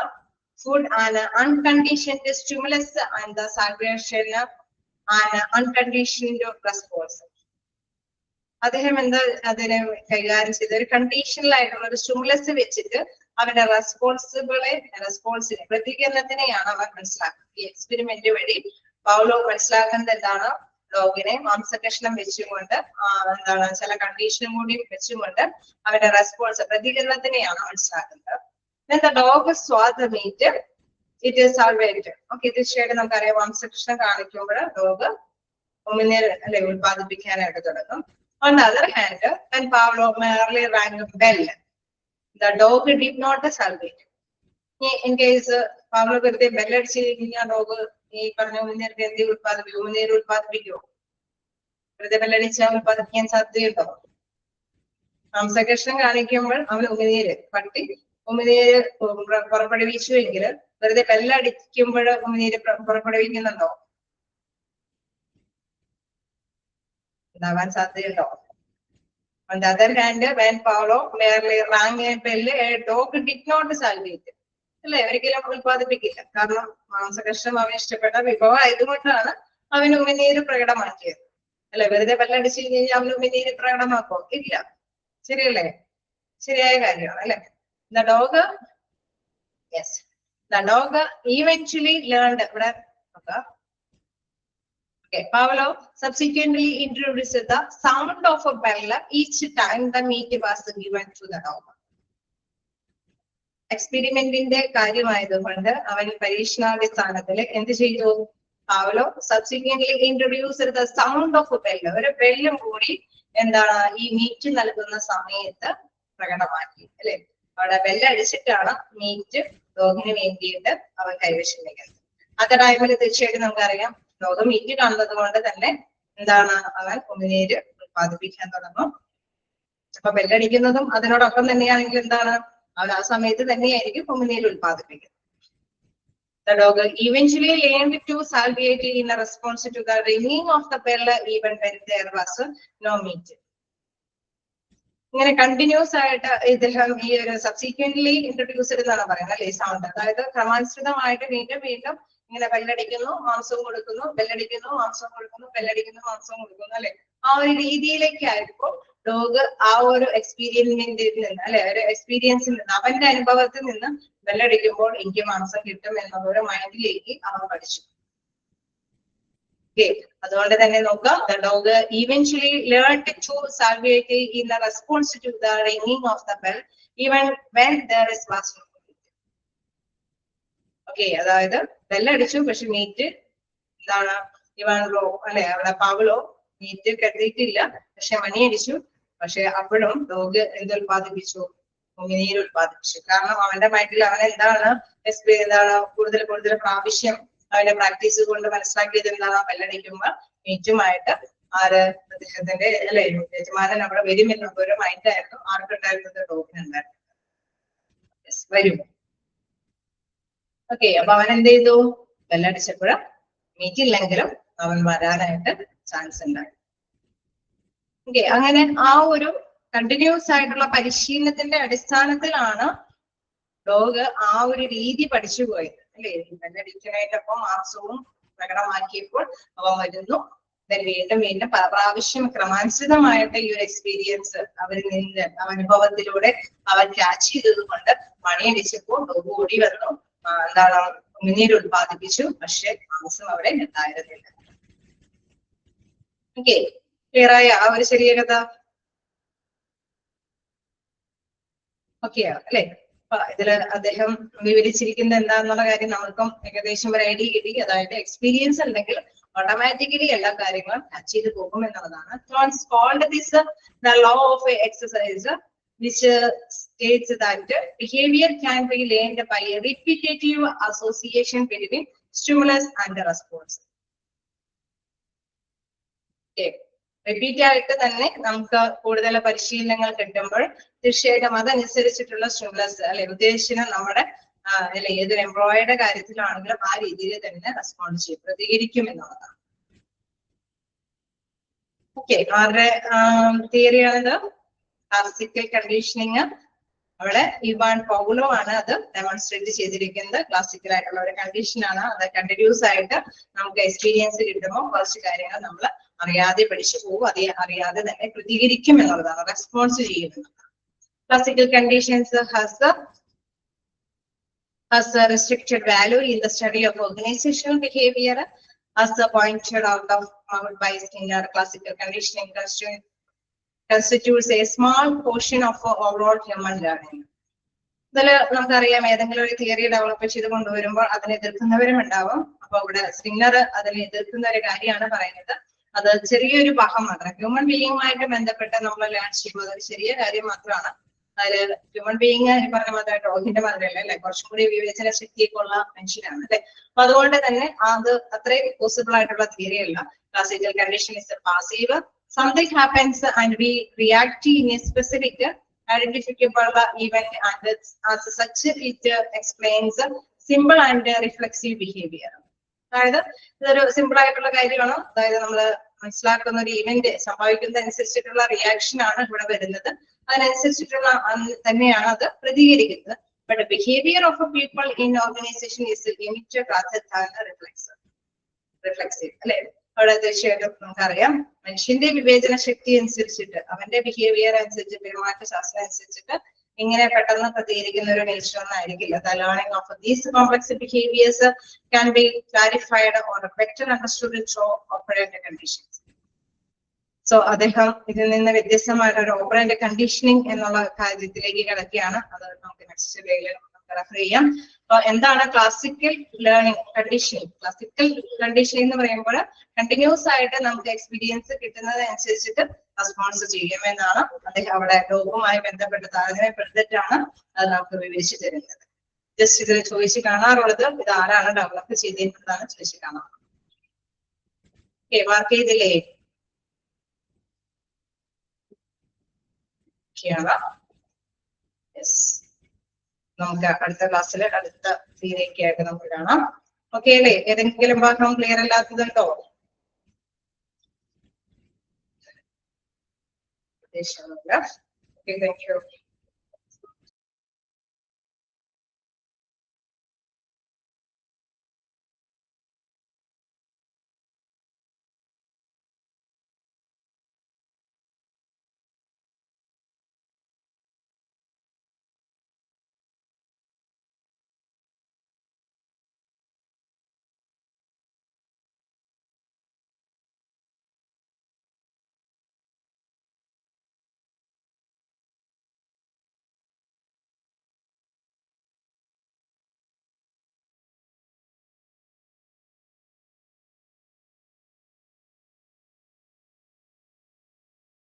food an unconditioned stimulus and the salvation an unconditioned response. അദ്ദേഹം എന്താ അതിനെ കൈകാര്യം ചെയ്ത ഒരു കണ്ടീഷണൽ ആയിട്ടുള്ള ഒരു സ്റ്റിമുലസ് വെച്ചിട്ട് അവന്റെ റെസ്പോൺസിനെ പ്രതികരണത്തിനെയാണ് അവർ മനസ്സിലാക്കുന്നത്. ഈ എക്സ്പെരിമെന്റ് വഴി പൗലോ മനസ്സിലാക്കുന്നത് എന്താണ്? ഡോഗിനെ മാംസകഷ്ണം വെച്ചുകൊണ്ട് എന്താണ് ചില കണ്ടീഷനും കൂടി വെച്ചുകൊണ്ട് അവന്റെ റെസ്പോൺസ് പ്രതികരണത്തിനെയാണ് മനസ്സിലാക്കുന്നത്. When the dog saw the meat, it is salvated. Okay, തീർച്ചയായിട്ടും നമുക്കറിയാം മാംസകഷ്ണം കാണിക്കുമ്പോൾ ഡോഗ് ഉമിനീർ അല്ലെ ഉത്പാദിപ്പിക്കാനായിട്ട് തുടങ്ങും. On the other hand, when Pavlov merely rang a bell, the dog did not salvate. In case Pavlov വെറുതെ ബെല്ലടിച്ച് കഴിഞ്ഞാൽ ഡോഗ് ഈ പറഞ്ഞ ഉമിനീർക്ക് എന്ത് ഉത്പാദിപ്പിക്കും? ഉമിനീർ ഉത്പാദിപ്പിക്കുമോ? വെറുതെ ബെല്ലടിച്ചാൽ ഉത്പാദിപ്പിക്കാൻ സാധ്യതയുണ്ടോ? മാംസകഷ്ണം കാണിക്കുമ്പോൾ അവൻ ഉമിനീര് പട്ടി ഉമിനീര് പുറപ്പെടുവിച്ചുവെങ്കിൽ വെറുതെ ബെല്ലടിക്കുമ്പോൾ ഉമിനീര് പുറപ്പെടുവിക്കുന്നുണ്ടോ? ഉണ്ടാവാൻ സാധ്യതയുണ്ടോ? On the other hand, when Pavlov merely rang a bell, a dog did not salvate. അല്ലെ, ഒരിക്കലും ഉത്പാദിപ്പിക്കില്ല. കാരണം മാംസകഷ്ണം അവന് ഇഷ്ടപ്പെട്ട വിഭവം ആയതുകൊണ്ടാണ് അവന് ഉമിനീര് പ്രകടമാക്കിയത്. അല്ലെ, വെറുതെ ബെല്ലടിച്ചു കഴിഞ്ഞാൽ അവന് ഉമിനീര് പ്രകടമാക്കോ? ഇല്ല. ശരിയല്ലേ? ശരിയായ കാര്യമാണ് അല്ലെ. The dog eventually learned. ഇവിടെ okay, Pavlov subsequently introduced the sound of a bell each time the meat was given to the dog. എക്സ്പെരിമെന്റിന്റെ കാര്യമായതുകൊണ്ട് അവൻ പരീക്ഷണാടിസ്ഥാനത്തിൽ എന്ത് ചെയ്തു? Pavlov subsequently introduced the sound of a bell. ഒരു ബെല്ലും കൂടി എന്താണ് ഈ മീറ്റ് നൽകുന്ന സമയത്ത് പ്രകടമാക്കി അല്ലെ. അവിടെ ബെല്ലടിച്ചിട്ടാണ് മീറ്റ് ഡോഗിന് വേണ്ടിയിട്ട് അവൻ കൈവശം വയ്ക്കുന്നത്. അത് ടൈമിൽ തീർച്ചയായിട്ടും നമുക്കറിയാം ഡോഗ് മീറ്റ് കാണുന്നത് കൊണ്ട് തന്നെ എന്താണ് അവൻ ഉമിനീര് ഉത്പാദിപ്പിക്കാൻ തുടങ്ങും. അപ്പൊ ബെല്ലടിക്കുന്നതും അതിനോടൊപ്പം തന്നെയാണെങ്കിൽ എന്താണ് അവൻ ആ സമയത്ത് തന്നെയായിരിക്കും ഉമിനീര് ഉത്പാദിപ്പിക്കുന്നത്. The dog eventually learned to salivate in response to the ringing of the bell even when there was no meat. ഇങ്ങനെ കണ്ടിന്യൂസ് ആയിട്ട് ഇദ്ദേഹം ഈ ഒരു സബ്സീക്വന്റ്ലി ഇൻട്രൊഡ്യൂസ്ഡ് എന്നാണ് പറയുന്നത് അല്ലെ സൗണ്ട്. അതായത് ക്രമാനുസൃതമായിട്ട് വീണ്ടും വീണ്ടും ഇങ്ങനെ ബെല്ലടിക്കുന്നു, മാംസവും കൊടുക്കുന്നു, ബെല്ലടിക്കുന്നു, മാംസവും കൊടുക്കുന്നു, ബെല്ലടിക്കുന്നു, മാംസവും കൊടുക്കുന്നു അല്ലെ. ആ ഒരു രീതിയിലേക്കായിരിക്കും ഡോഗ് ആ ഒരു എക്സ്പീരിയൻസിൽ നിന്ന് അല്ലെ ഒരു എക്സ്പീരിയൻസിൽ നിന്ന് അവന്റെ അനുഭവത്തിൽ നിന്ന് ബെല്ലടിക്കുമ്പോൾ എനിക്ക് മാംസം കിട്ടും എന്നുള്ള ഒരു മൈൻഡിലേക്ക് അവൻ പഠിച്ചു. Okay, അതുകൊണ്ട് തന്നെ നോക്കാം. The dog eventually learned to salivate in the response to the ringing of the bell even when there is was no meat. Okay, അതായത് ബെല്ലടിച്ചു പക്ഷെ മീറ്റ് എന്താണ് ഇവാൻലോ അല്ലെ അവിടെ പൗലോ മീറ്റ് കെട്ടിയിട്ടില്ല, പക്ഷെ മണിയടിച്ചു. പക്ഷെ അപ്പോഴും ഡോഗ് എന്ത് ഉത്പാദിപ്പിച്ചു? ഉമിനീര് ഉത്പാദിപ്പിച്ചു. കാരണം അവന്റെ മൈൻഡിൽ അവൻ എന്താണ് കൂടുതൽ പ്രാവശ്യം അവന്റെ പ്രാക്ടീസ് കൊണ്ട് മനസ്സിലാക്കിയത് എന്താണ്? ബെല്ലടിക്കുമ്പോ മീറ്റുമായിട്ട് ആര് അദ്ദേഹത്തിന്റെ അല്ലെ യജമാനൻ അവിടെ വരും എന്നുള്ള ഒരു മൈൻഡായിരുന്നു ആർക്കുണ്ടായിരുന്നത്? ഡോഗിനുണ്ടായിരുന്നു. വരും. ഓക്കെ, അപ്പൊ അവൻ എന്ത് ചെയ്തു? ബെല്ലടിച്ചപ്പോഴും മീറ്റ് ഇല്ലെങ്കിലും അവൻ വരാനായിട്ട് ചാൻസ് ഉണ്ടായി. ഓക്കെ, അങ്ങനെ ആ ഒരു കണ്ടിന്യൂസ് ആയിട്ടുള്ള പരിശീലനത്തിന്റെ അടിസ്ഥാനത്തിലാണ് ഡോഗ് ആ ഒരു രീതി പഠിച്ചു പോയത് അല്ലെ. ബെല്ലടിക്കുന്നതിനൊപ്പം മാംസവും പ്രകടമാക്കിയപ്പോൾ അവൻ വരുന്നു. വീണ്ടും വീണ്ടും പ്രാവശ്യം ക്രമാനുസൃതമായിട്ട് ഈ ഒരു എക്സ്പീരിയൻസ് അവരിൽ നിന്ന് അനുഭവത്തിലൂടെ അവൻ ക്യാച്ച് ചെയ്തത് കൊണ്ട് മണിയടിച്ചപ്പോൾ ഡോഗ് ഓടി വന്നു. എന്താണ് ഉമിനീര് ഉത്പാദിപ്പിച്ചു, പക്ഷെ മാംസം അവിടെ ഉണ്ടായിരുന്നില്ല. ഓക്കെ, ക്ലിയറായ ആ ഒരു ചെറിയ കഥ? ഓക്കെ അല്ലെ. അപ്പൊ ഇതില് അദ്ദേഹം വിവരിച്ചിരിക്കുന്നത് എന്താന്നുള്ള കാര്യം നമ്മൾക്കും ഏകദേശം ഒരു ഐഡിയ കിട്ടി. അതായത് എക്സ്പീരിയൻസ് ഉണ്ടെങ്കിൽ ഓട്ടോമാറ്റിക്കലി എല്ലാ കാര്യങ്ങളും ടച്ച് ചെയ്ത് പോകും എന്നുള്ളതാണ്. Called this the law of exercise, which states that behavior can be learned by a repetitive association between stimulus and response. Okay, repeat ആയിട്ട് തന്നെ നമുക്ക് കൂടുതൽ പരിശീലനങ്ങൾ കിട്ടുമ്പോൾ തീർച്ചയായിട്ടും അതനുസരിച്ചിട്ടുള്ള സ്റ്റിമുലസ് അല്ലെ ഉദ്ദേശിക്കുന്ന നമ്മുടെ അല്ലെ ഏതൊരു എംപ്ലോയിയുടെ കാര്യത്തിലാണെങ്കിലും ആ രീതിയിൽ തന്നെ റെസ്പോണ്ട് ചെയ്യും, പ്രതികരിക്കും എന്നുള്ളതാണ്. ഓക്കെ, ആരുടെ തിയറിയാണിത്? Classical conditioning. അവിടെ ഇവാൻ പൗലോ ആണ് അത് ഡെമോൺസ്ട്രേറ്റ് ചെയ്തിരിക്കുന്നത്. ക്ലാസിക്കൽ ആയിട്ടുള്ള ഒരു കണ്ടീഷൻ ആണ്. അത് കണ്ടിന്യൂസ് ആയിട്ട് നമുക്ക് എക്സ്പീരിയൻസ് കിട്ടുമ്പോൾ കുറച്ച് കാര്യങ്ങൾ നമ്മൾ അറിയാതെ പഠിച്ചു പോകും, അറിയാതെ തന്നെ പ്രതികരിക്കും എന്നുള്ളതാണ്, റെസ്പോൺസ് ചെയ്യുന്നത്. Classical conditions has a restricted value in the study of organizational behavior, as pointed out by Skinner. Classical conditioning constitutes a small portion of overall human learning. ഇതിൽ നമുക്കറിയാം, ഏതെങ്കിലും ഒരു തിയറി ഡെവലപ്പ് ചെയ്ത് കൊണ്ടുവരുമ്പോൾ അതിനെ എതിർക്കുന്നവരും ഉണ്ടാവും. അപ്പൊ ഇവിടെ സ്കിന്നർ അതിനെ എതിർക്കുന്ന ഒരു കാര്യമാണ് പറയുന്നത്. അത് ചെറിയൊരു ഭാഗം മാത്രം, ഹ്യൂമൻ ബീയിങ്ങുമായിട്ട് ബന്ധപ്പെട്ട് നമ്മൾ ലേൺ ചെയ്യുമ്പോൾ അതൊരു ചെറിയ കാര്യം മാത്രമാണ്. അതിൽ ഹ്യൂമൻ ബീയിങ് ഈ പറഞ്ഞ മാതിരി ഡോഗിന്റെ മാതിരിയല്ല അല്ലെ, കുറച്ചും കൂടി വിവേചന ശക്തിയൊക്കെ ഉള്ള മനുഷ്യനാണ് അല്ലെ. അപ്പൊ അതുകൊണ്ട് തന്നെ അത് അത്രയും പോസിബിൾ ആയിട്ടുള്ള തിയറി അല്ല. Classical condition is passive. Something happens and we react in A specific identifiable event, and as such it explains simple and reflexive behavior. അതായത് ഇതൊരു സിമ്പിൾ ആയിട്ടുള്ള കാര്യമാണ്. അതായത് നമ്മൾ മനസ്സിലാക്കുന്ന ഒരു ഇവന്റ് സംഭവിക്കുന്നതനുസരിച്ചിട്ടുള്ള റിയാക്ഷൻ ആണ് ഇവിടെ വരുന്നത്. അതിനനുസരിച്ചിട്ടുള്ള തന്നെയാണ് അത് പ്രതികരിക്കുന്നത്. But behaviour of A people in organisation is limited rather than reflexive അല്ലെ. അവിടെ തീർച്ചയായിട്ടും നമുക്കറിയാം, മനുഷ്യന്റെ വിവേചന ശക്തി അനുസരിച്ചിട്ട്, അവന്റെ ബിഹേവിയർ അനുസരിച്ച്, പെരുമാറ്റ ശാസ്ത്രം അനുസരിച്ചിട്ട് ഇങ്ങനെ പെട്ടെന്ന് പ്രതികരിക്കുന്ന ഒരു നേച്ചർ ഒന്നും ആയിരിക്കില്ല. The learning of these complex behaviors can be clarified or better understood through operant conditions. So അദ്ദേഹം ഇതിൽ നിന്ന് വ്യത്യസ്തമായ ഒരു ഓപ്പറന്റ് കണ്ടീഷനിങ് എന്നുള്ള കാര്യത്തിലേക്ക് കിടക്കുകയാണ്. അത് നമുക്ക് നെക്സ്റ്റ് ഡേയിൽ റെഫർ ചെയ്യാം. അപ്പൊ എന്താണ് classical learning conditioning? Classical conditioning എന്ന് പറയുമ്പോൾ കണ്ടിന്യൂസ് ആയിട്ട് നമുക്ക് എക്സ്പീരിയൻസ് കിട്ടുന്നതനുസരിച്ചിട്ട് റെസ്പോൺസ് ചെയ്യുമെന്നാണ് അദ്ദേഹം അവിടെ ലോകവുമായി ബന്ധപ്പെട്ട് താരതമ്യപ്പെടുത്തിട്ടാണ് അത് നമുക്ക് വിവരിച്ചു തരുന്നത്. ജസ്റ്റ് ഇതിൽ ചോദിച്ചു കാണാറുള്ളത് ഇത് ആരാണ് ഡെവലപ്പ് ചെയ്തിട്ടുള്ളതാണ് ചോദിച്ചു കാണാം. മാർക്ക് ചെയ്തില്ലേ? നമുക്ക് അടുത്ത ക്ലാസ്സിൽ അടുത്ത തീയതിയൊക്കെ ആയിട്ട് നമുക്ക് കാണാം. ഓക്കെ അല്ലേ? ഏതെങ്കിലും ഭാഗം ക്ലിയർ അല്ലാത്തതുണ്ടോ? Okay, thank U.